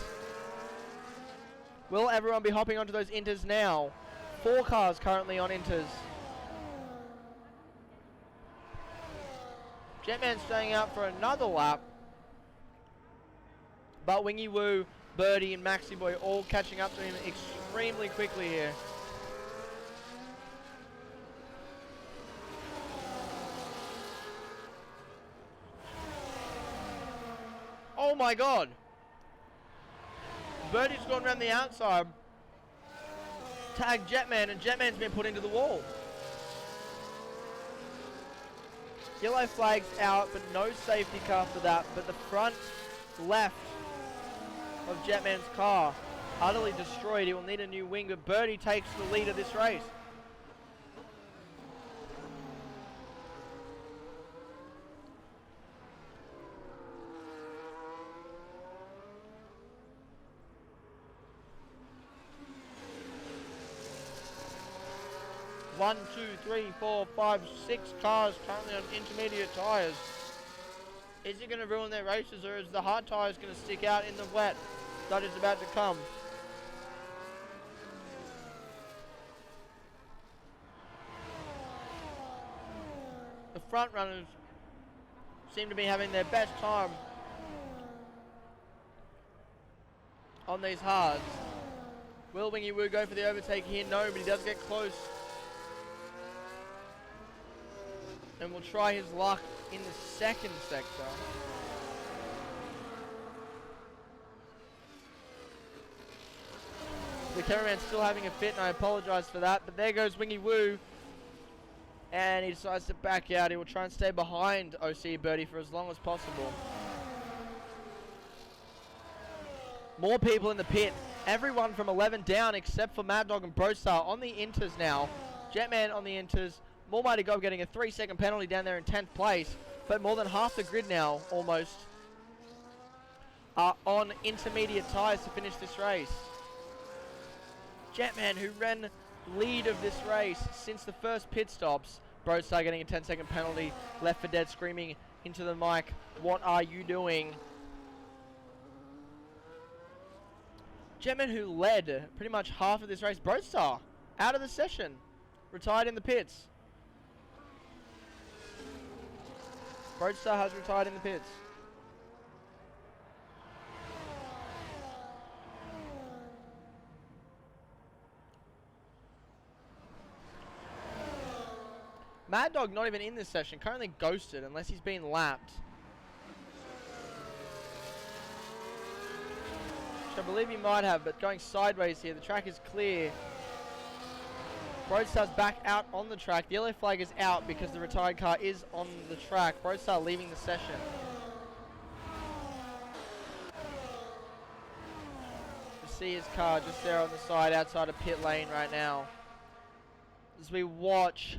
Will everyone be hopping onto those inters now? 4 cars currently on inters. Jetman staying out for another lap. But Wingy Woo, Birdie and Maxi Boy all catching up to him extremely quickly here. Oh my god. Birdie's gone around the outside. Tagged Jetman and Jetman's been put into the wall. Yellow flag's out, but no safety car for that. But the front left of Jetman's car utterly destroyed. He will need a new wing, but Birdie takes the lead of this race. One, two, three, four, five, 6 cars currently on intermediate tyres. Is it going to ruin their races, or is the hard tyres going to stick out in the wet that is about to come? The front runners seem to be having their best time on these hards. Will Wingy Woo go for the overtake here? No, but he does get close. And will try his luck in the second sector. The cameraman's still having a fit, and I apologise for that. But there goes Wingy Woo. And he decides to back out. He will try and stay behind OC Birdie for as long as possible. More people in the pit. Everyone from 11 down except for Mad Dog and Brostar on the inters now. Jetman on the inters. More Mighty Gob getting a 3-second penalty down there in 10th place. But more than half the grid now, almost, are on intermediate tyres to finish this race. Jetman, who ran lead of this race since the first pit stops. Brostar getting a 10-second penalty. Left for dead, screaming into the mic, "What are you doing?" Jetman, who led pretty much half of this race. Brostar out of the session. Retired in the pits. Brostar has retired in the pits. Mad Dog not even in this session, currently ghosted unless he's been lapped. Which I believe he might have, but going sideways here, the track is clear. Brostar's back out on the track. The yellow flag is out because the retired car is on the track. Brostar leaving the session. You see his car just there on the side outside of pit lane right now. As we watch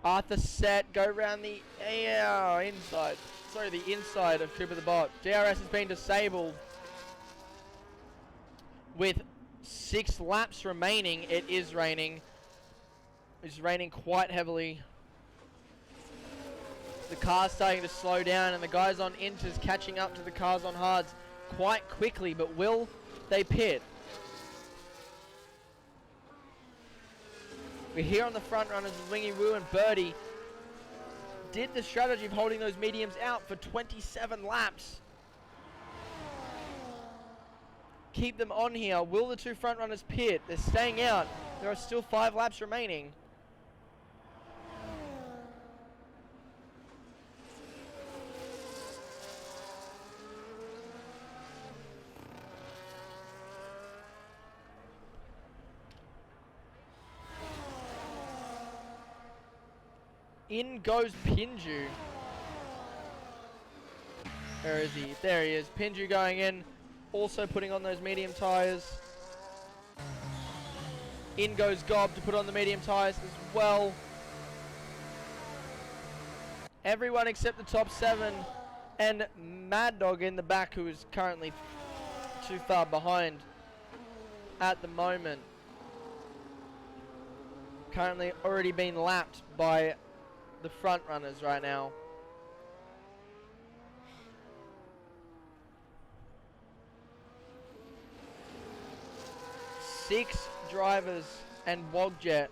Arthur Set go around the inside. Sorry, the inside of Cooper the Bot. DRS has been disabled. With 6 laps remaining, it is raining. It's raining quite heavily. The car's starting to slow down, and the guys on inters catching up to the cars on hards quite quickly, but will they pit? We're here on the front runners with Wingy Woo and Birdie. Did the strategy of holding those mediums out for 27 laps. Keep them on here. Will the 2 front runners pit? They're staying out. There are still 5 laps remaining. In goes Pinju. Where is he? There he is. Pinju going in. Also putting on those medium tyres. In goes Gob to put on the medium tyres as well. Everyone except the top 7. And Mad Dog in the back, who is currently too far behind at the moment. Currently already been lapped by the front runners right now. Six drivers and Wogjet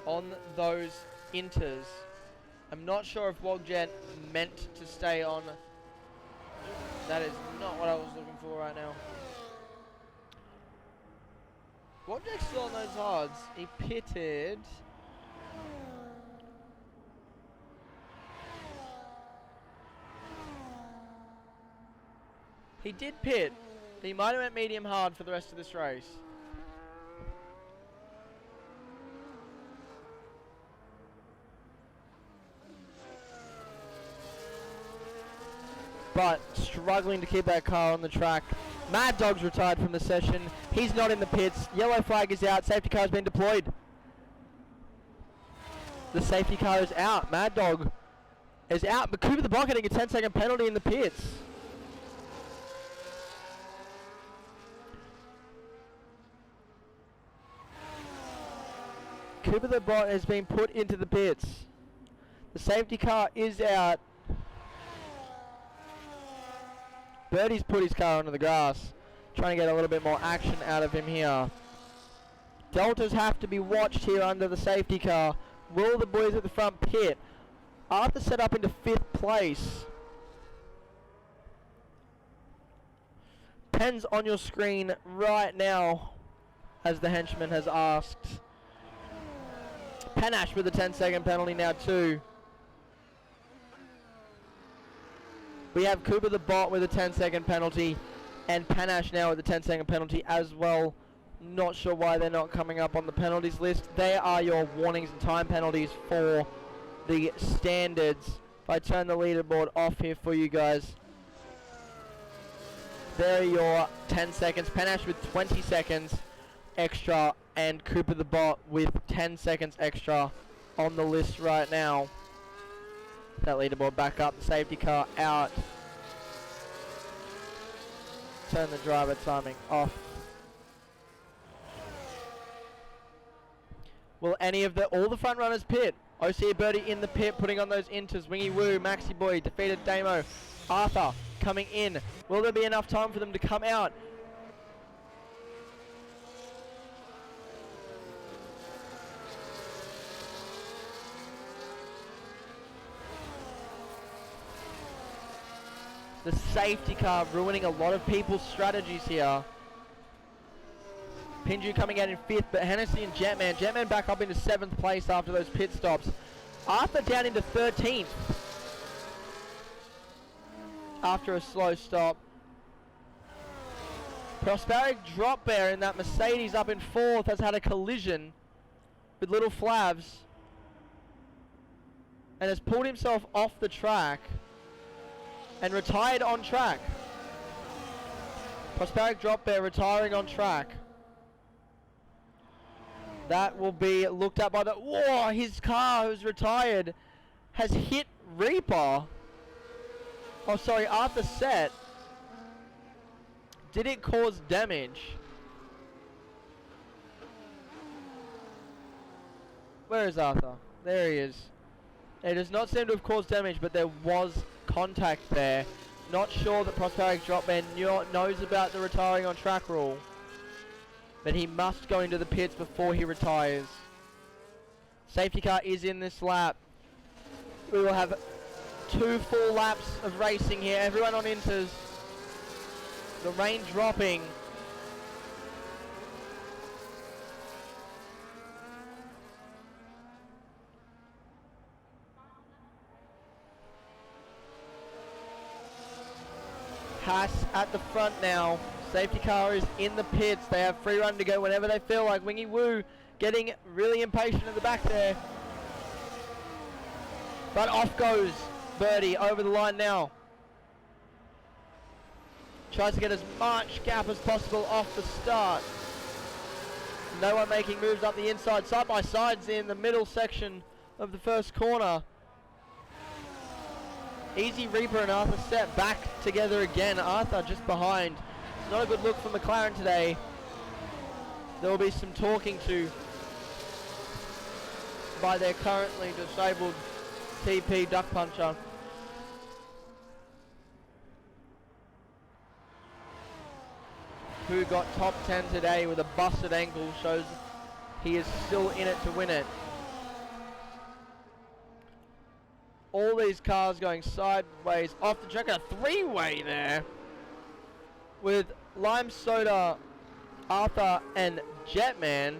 on those inters. I'm not sure if Wogjet meant to stay on. That is not what I was looking for right now. Wogjet's still on those hards. He pitted. He did pit. He might have went medium hard for the rest of this race. But struggling to keep that car on the track. Mad Dog's retired from the session. He's not in the pits. Yellow flag is out. Safety car has been deployed. The safety car is out. Mad Dog is out. But Cooper the Bot getting a 10-second penalty in the pits. Cooper the Bot has been put into the pits. The safety car is out. Birdie's put his car onto the grass, trying to get a little bit more action out of him here. Deltas have to be watched here under the safety car. Will the boys at the front pit? Arthur set up into 5th place. 10's on your screen right now, as the henchman has asked. Panache with a 10-second penalty now too. We have Cooper the Bot with a 10-second penalty, and Panache now with a 10-second penalty as well. Not sure why they're not coming up on the penalties list. They are your warnings and time penalties for the standards. If I turn the leaderboard off here for you guys, there are your 10 seconds. Panache with 20 seconds extra, and Cooper the Bot with 10 seconds extra on the list right now. That leaderboard back up, the safety car out. Turn the driver timing off. Will any of all the front runners pit? OC Birdie in the pit, putting on those inters. Wingy Woo, Maxi Boy defeated Damo. Arthur coming in. Will there be enough time for them to come out? The safety car ruining a lot of people's strategies here. Pinju coming out in 5th, but Hennessy and Jetman. Jetman back up into 7th place after those pit stops. Arthur down into 13th after a slow stop. Prosperic Drop Bear in that Mercedes up in 4th has had a collision with Little Flavs and has pulled himself off the track and retired on track. Prosperic Drop Bear retiring on track. That will be looked at by the... Whoa, his car, who's retired, has hit Reaper. Oh, sorry, Arthur Set. Did it cause damage? Where is Arthur? There he is. It does not seem to have caused damage, but there was contact there. Not sure that Prosperic Dropman knows about the retiring on track rule, but he must go into the pits before he retires. Safety car is in this lap. We will have 2 full laps of racing here. Everyone on inters. The rain dropping. Haas at the front now. Safety car is in the pits. They have free run to go whenever they feel like. Wingy Woo getting really impatient at the back there. But off goes Birdie over the line now. Tries to get as much gap as possible off the start. No one making moves up the inside. Side by sides in the middle section of the first corner. Easy Reaper and Arthur Set back together again. Arthur just behind. It's not a good look for McLaren today. There will be some talking to by their currently disabled TP duck puncher. Who got top 10 today with a busted ankle, shows he is still in it to win it. All these cars going sideways off the track. A 3-way there with Lime Soda, Arthur and Jetman.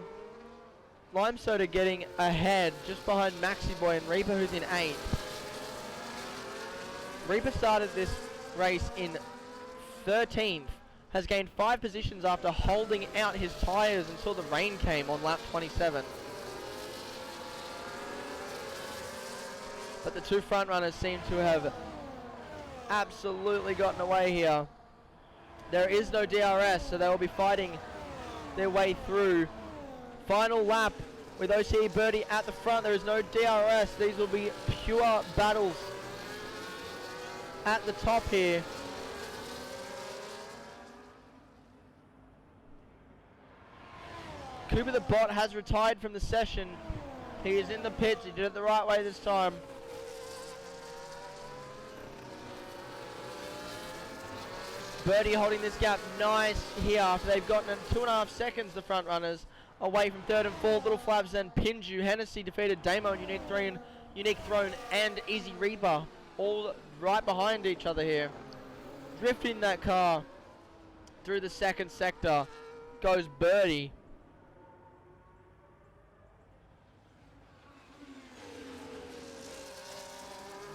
Lime Soda getting ahead just behind Maxi Boy and Reaper, who's in 8th. Reaper started this race in 13th. Has gained 5 positions after holding out his tyres until the rain came on lap 27. But the 2 front runners seem to have absolutely gotten away here. There is no DRS, so they will be fighting their way through. Final lap with OCE Birdie at the front. There is no DRS. These will be pure battles at the top here. Cooper the Bot has retired from the session. He is in the pits. He did it the right way this time. Birdie holding this gap nice here after they've gotten 2.5 seconds, the front runners, away from 3rd and 4th. Little Flaps and Pinju. Hennessy defeated Damo and Unique Throne and Easy Reaper, all right behind each other here. Drifting that car through the second sector goes Birdie.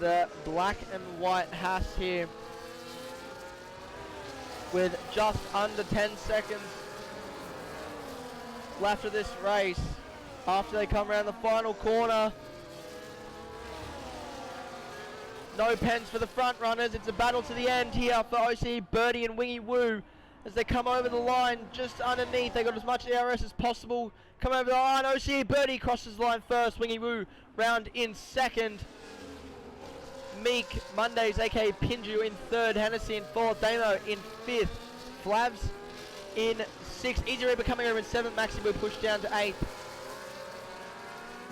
The black and white Haas here with just under 10 seconds left of this race after they come around the final corner. No pens for the front runners. It's a battle to the end here for OCE Birdie and Wingy Woo as they come over the line just underneath. They got as much ARS as possible. Come over the line. OCE Birdie crosses the line first. Wingy Woo round in second. Meek Mondays, aka Pinju, in third. Hennessy in fourth. Damo in fifth. Flavs in sixth. Easy Reaper coming over in seventh. Maxi will push down to eighth.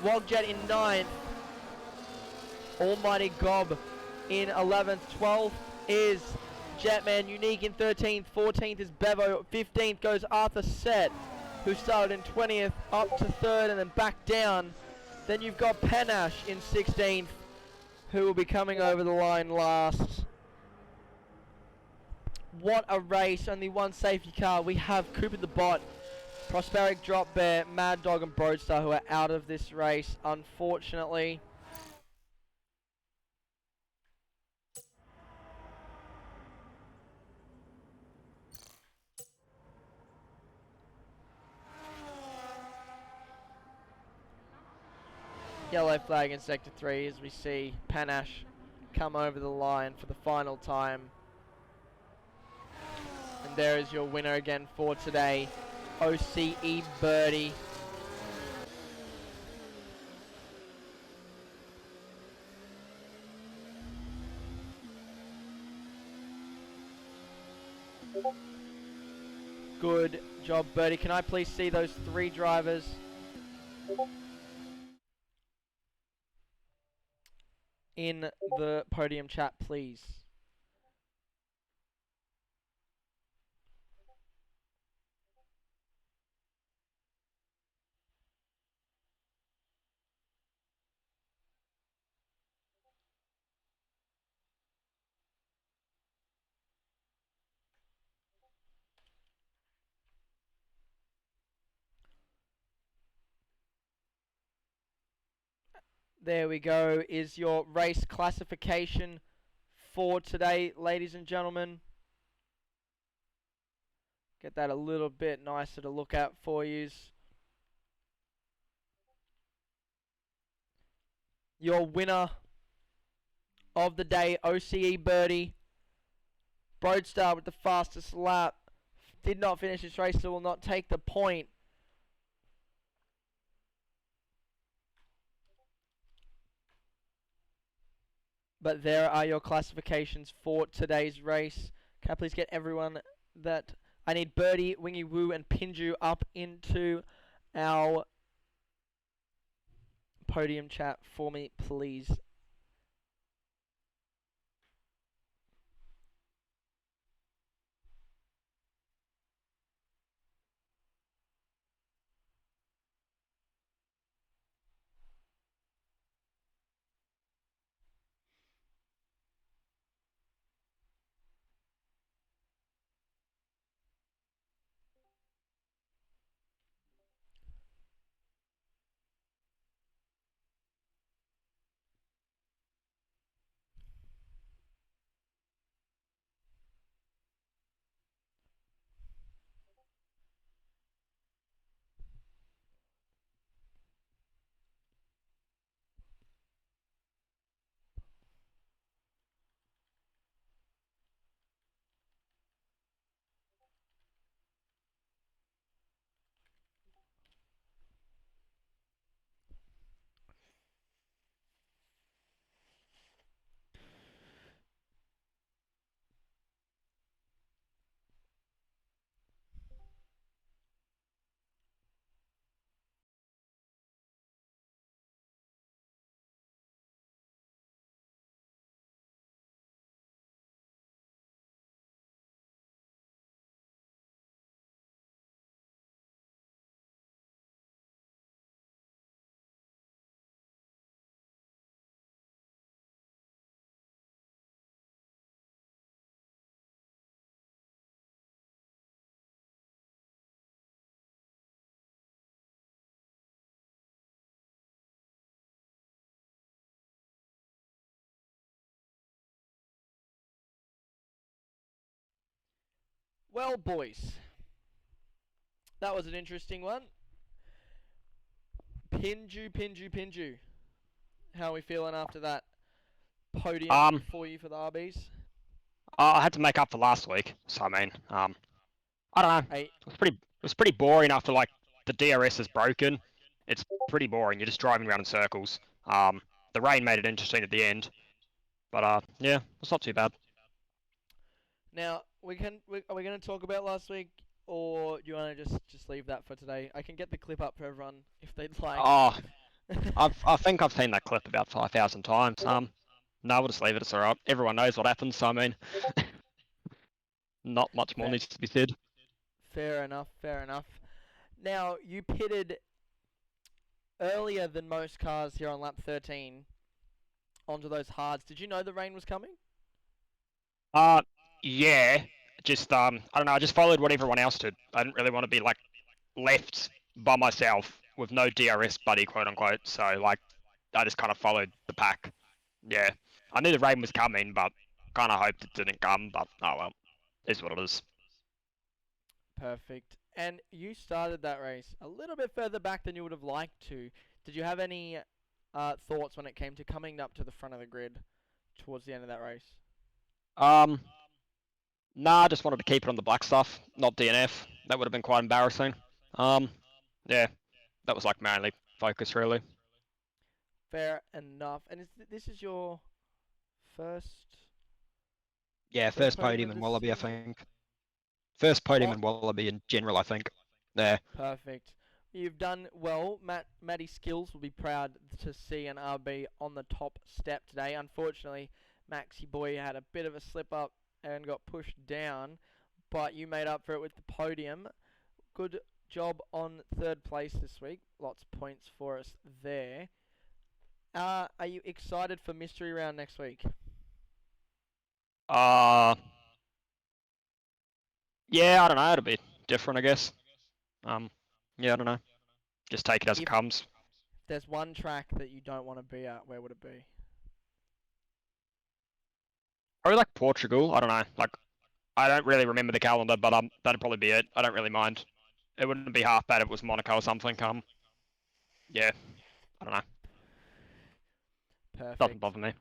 Wogjet in ninth. Almighty Gob in 11th. 12th is Jetman. Unique in 13th. 14th is Bevo. 15th goes Arthur Set, who started in 20th, up to 3rd and then back down. Then you've got Panache in 16th, who will be coming over the line last. What a race. Only one safety car. We have Cooper the Bot, Prosperic Drop Bear, Mad Dog and Broadstar who are out of this race, unfortunately. Yellow flag in Sector 3 as we see Panache come over the line for the final time. And there is your winner again for today, OCE Birdie. Good job, Birdie. Can I please see those 3 drivers? In the podium chat, please. There we go, is your race classification for today, ladies and gentlemen. Get that a little bit nicer to look at for yous. Your winner of the day, OCE Birdie. Broadstar with the fastest lap. Did not finish this race, so will not take the point. But there are your classifications for today's race. Can I please get everyone that... I need Birdie, Wingy Woo, and Pinju up into our podium chat for me, please. Well, boys, that was an interesting one. Pinju. How are we feeling after that podium Um, for you for the RBs? I had to make up for last week, so I mean, I don't know. Hey, It was pretty boring after like the DRS is broken. It's pretty boring. You're just driving around in circles. The rain made it interesting at the end, but yeah, it's not too bad. now are we going to talk about last week, or do you want to just leave that for today? I can get the clip up for everyone if they'd like. Oh, I think I've seen that clip about 5,000 times. No, we'll just leave it. It's alright. Everyone knows what happens, so I mean, not much more fair, needs to be said. fair enough. Fair enough. Now you pitted earlier than most cars here on lap 13 onto those hards. Did you know the rain was coming? Uh, yeah, just I don't know. I just followed what everyone else did. I didn't really want to be like left by myself with no DRS buddy, quote unquote. So like, I just kind of followed the pack. Yeah, I knew the rain was coming, but kind of hoped it didn't come. But oh well, is what it is. Perfect. And you started that race a little bit further back than you would have liked to. Did you have any thoughts when it came to coming up to the front of the grid towards the end of that race? Um, nah, I just wanted to keep it on the black stuff, not DNF. That would have been quite embarrassing. Um, yeah, that was like my only focus really. Fair enough. And this is your first Yeah, first first podium podium of in the Wallaby, I season? think. First podium Oh, in Wallaby in general, I think. There. perfect. You've done well. Matty Skills will be proud to see an RB on the top step today. Unfortunately, Maxi Boy had a bit of a slip up and got pushed down, but you made up for it with the podium. Good job on third place this week. Lots of points for us there. Are you excited for mystery round next week? Uh, yeah, I don't know. It'll be different, I guess. Um, yeah, I don't know. Just take it as it If comes. there's one track that you don't want to be at, where would it be? Probably like Portugal. I don't know. Like, I don't really remember the calendar, but that'd probably be it. I don't really mind. It wouldn't be half bad if it was Monaco or something. Yeah, I don't know. Doesn't Perfect. bother me.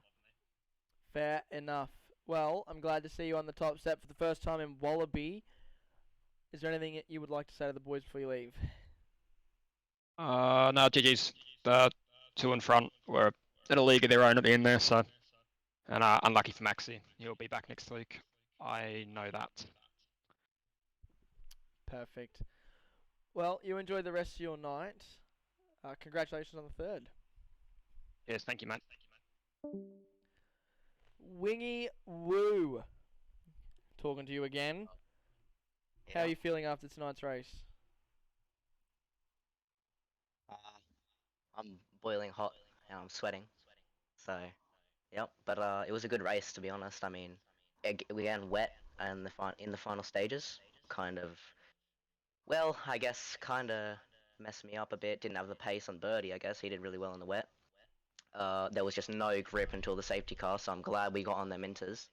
Fair enough. Well, I'm glad to see you on the top step for the first time in Wallaby. Is there anything that you would like to say to the boys before you leave? No, GG's two in front. We're in a league of their own at the end there, so. And unlucky for Maxi. He'll be back next week. I know that. Perfect. Well, you enjoy the rest of your night. Congratulations on the third. Yes, thank you, mate. Wingy Woo. Talking to you again. How are Yeah. you feeling after tonight's race? Uh, I'm boiling hot and I'm sweating. So, yep. But it was a good race to be honest. I mean, we got wet and in the final stages, kind of. Well, I guess kind of messed me up a bit. Didn't have the pace on Birdie. I guess he did really well in the wet. There was just no grip until the safety car, so I'm glad we got on them inters.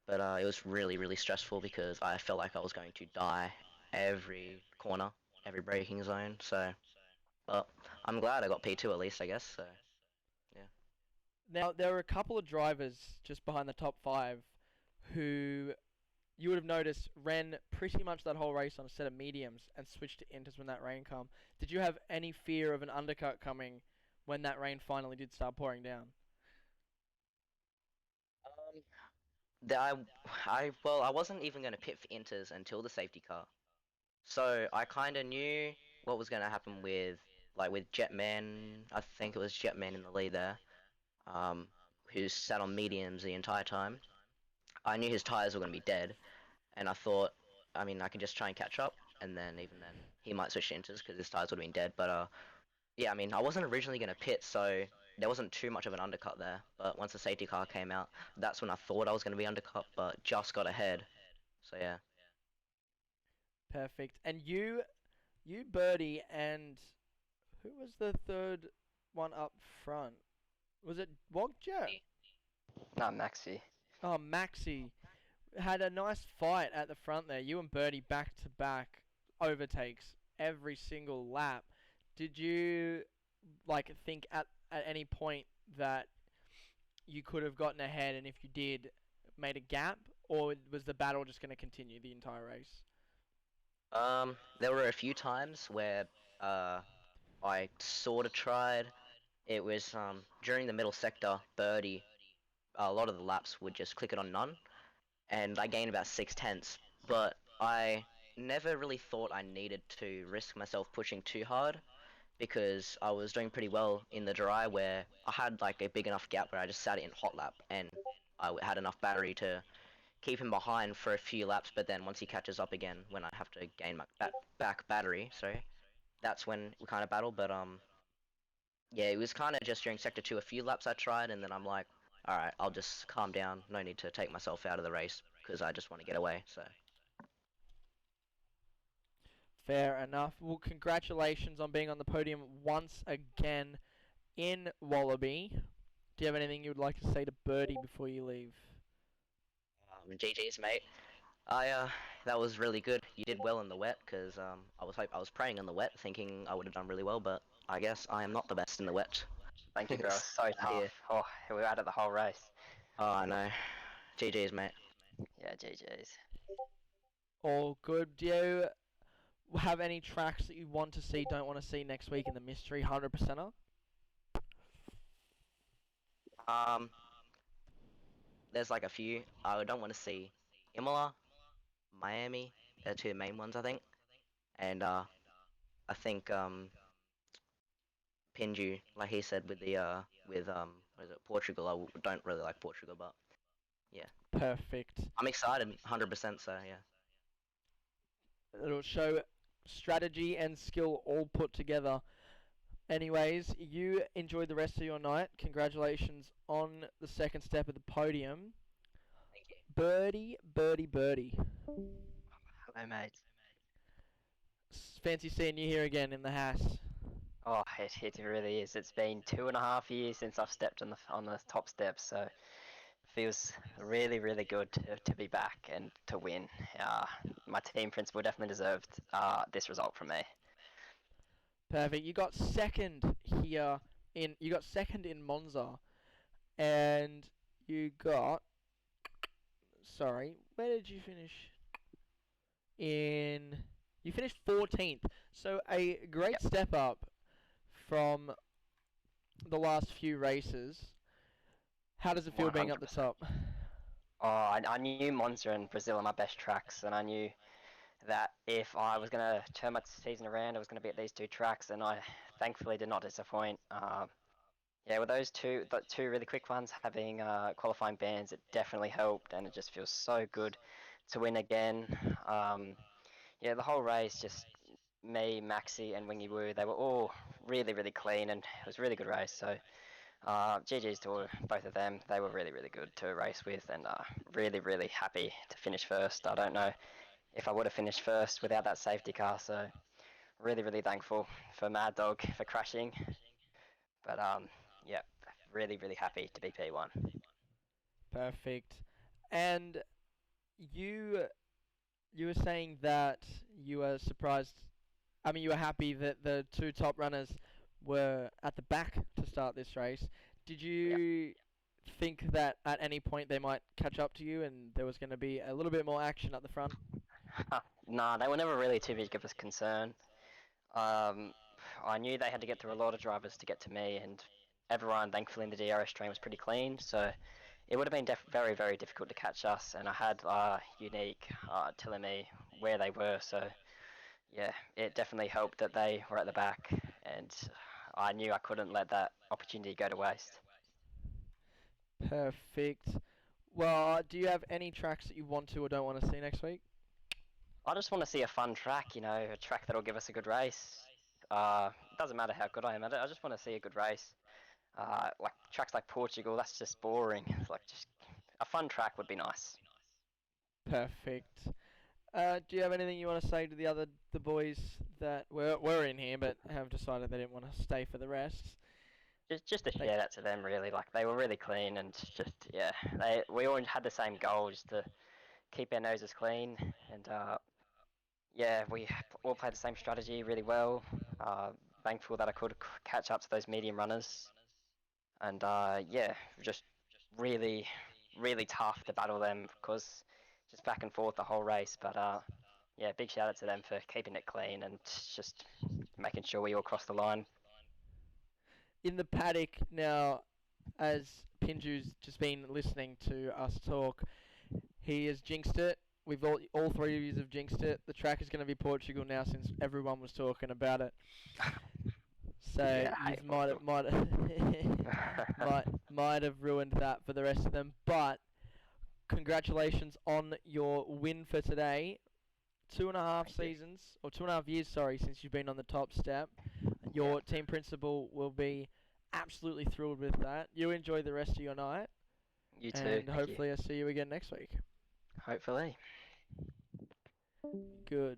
But it was really stressful because I felt like I was going to die every corner, every braking zone. So. But I'm glad I got P2 at least, I guess. So yeah. Now, there were a couple of drivers just behind the top five who you would have noticed ran pretty much that whole race on a set of mediums and switched to inters when that rain come. Did you have any fear of an undercut coming when that rain finally did start pouring down? Um, the, well, I wasn't even gonna pit for inters until the safety car, so I kind of knew what was gonna happen with with Jetman. I think it was Jetman in the lead there, um, who sat on mediums the entire time. I knew his tires were gonna be dead, and I thought, I mean, I could just try and catch up, and then even then he might switch to inters because his tires would have been dead. But yeah, I mean, I wasn't originally going to pit, so there wasn't too much of an undercut there. But once the safety car came out, that's when I thought I was going to be undercut, but just got ahead. So yeah. Perfect. And you Birdie, and who was the third one up front? Was it Wogjet? Not Maxi. Oh, Maxi. had a nice fight at the front there. You and Birdie back to back overtakes every single lap. Did you like think at any point that you could have gotten ahead, and if you did, made a gap, or was the battle just going to continue the entire race? There were a few times where I sort of tried. It was during the middle sector, birdie. A lot of the laps would just click it on none, and I gained about 6 tenths. But I never really thought I needed to risk myself pushing too hard because I was doing pretty well in the dry where I had like a big enough gap where I just sat it in hot lap and had enough battery to keep him behind for a few laps. But then once he catches up again, when I have to gain my back battery, sorry, that's when we kind of battle. But yeah, it was kind of just during sector 2 a few laps I tried, and then I'm like, all right, I'll just calm down. No need to take myself out of the race because I just want to get away. So Fair enough. Well, congratulations on being on the podium once again in Wallaby. Do you have anything you would like to say to Birdie before you leave? GG's mate. That was really good. You did well in the wet because I was praying in the wet, thinking I would have done really well, but I guess I am not the best in the wet. Thank you, bro. So Yeah. tough. Oh, we were out of the whole race. Oh, I know. GG's mate. Yeah, GG's. All good. Do you have any tracks that you want to see, don't want to see next week in the mystery 100%er? There's like a few. I don't want to see Imola, Miami. They're two main ones, I think. And I think Pinju, like he said, with the with what is it, Portugal. Don't really like Portugal, but yeah, Perfect. I'm excited, 100%. So yeah. It'll show strategy and skill all put together. Anyways, you enjoy the rest of your night. Congratulations on the second step of the podium. Thank you. Birdie, birdie, birdie. Hello, mate. Fancy seeing you here again in the house. Oh, it really is. It's been 2.5 years since I've stepped on the top steps, so it feels really, really good to be back and to win. My team principal definitely deserved this result from me. Perfect. You got second here you got second in Monza, and you got, sorry, where did you finish? You finished 14th. So a great Yep. step up from the last few races. How does it feel being up the 100%. top? Oh, I knew Monza and Brazil are my best tracks, and I knew that if I was going to turn my season around, it was going to be at these two tracks, and I thankfully did not disappoint. Yeah, with those the two really quick ones having qualifying bans, it definitely helped, and it just feels so good to win again. Yeah, the whole race, just me, Maxi, and Wingy Woo, they were all really, really clean, and it was a really good race. So, GG's to both of them. They were really, really good to race with, and really, really happy to finish first. I don't know if I would have finished first without that safety car, so really, really thankful for Mad Dog for crashing. But yeah, really, really happy to be P1. Perfect. And you you were saying that you were surprised. I mean, you were happy that the two top runners were at the back to start this race. Did you think that at any point they might catch up to you and there was going to be a little bit more action at the front? Nah, they were never really too big of a concern. Um, I knew they had to get through a lot of drivers to get to me, and everyone, thankfully, in the DRS train was pretty clean, so it would have been very, very difficult to catch us, and I had Unique telling me where they were, so yeah, it definitely helped that they were at the back, and I knew I couldn't let that opportunity go to waste. Perfect. Well, do you have any tracks that you want to or don't want to see next week? I just want to see a fun track, a track that'll give us a good race. It doesn't matter how good I am at it, I just want to see a good race. Like tracks like Portugal, that's just boring. It's like just a fun track would be nice. Perfect. Do you have anything you want to say to the boys that were in here but have decided they didn't want to stay for the rest? Just to share that to them, really. Like they were really clean and just we all had the same goal, just to keep our noses clean, and yeah, we all played the same strategy really well. Uh, Thankful that I could catch up to those medium runners, and yeah, just really, really tough to battle them because just back and forth the whole race. But yeah, big shout out to them for keeping it clean and just making sure we all cross the line. In the paddock now, as Pinju's just been listening to us talk, he has jinxed it. We've all three of you have jinxed it. The track is going to be Portugal now since everyone was talking about it. So Yeah, I you hate might have ruined that for the rest of them. But congratulations on your win for today. 2.5 Thank you. seasons, or 2.5 years, sorry, since you've been on the top step. Your team principal will be absolutely thrilled with that. You enjoy the rest of your night. You too. And Thank hopefully I'll see you again next week. you. Hopefully. Good.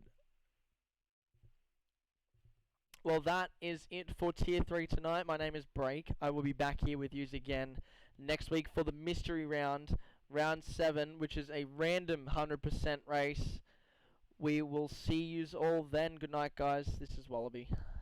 Well, that is it for Tier 3 tonight. My name is Break. I will be back here with you again next week for the mystery round, round 7, which is a random 100% race. We will see yous all then. Good night, guys. This is Wallaby.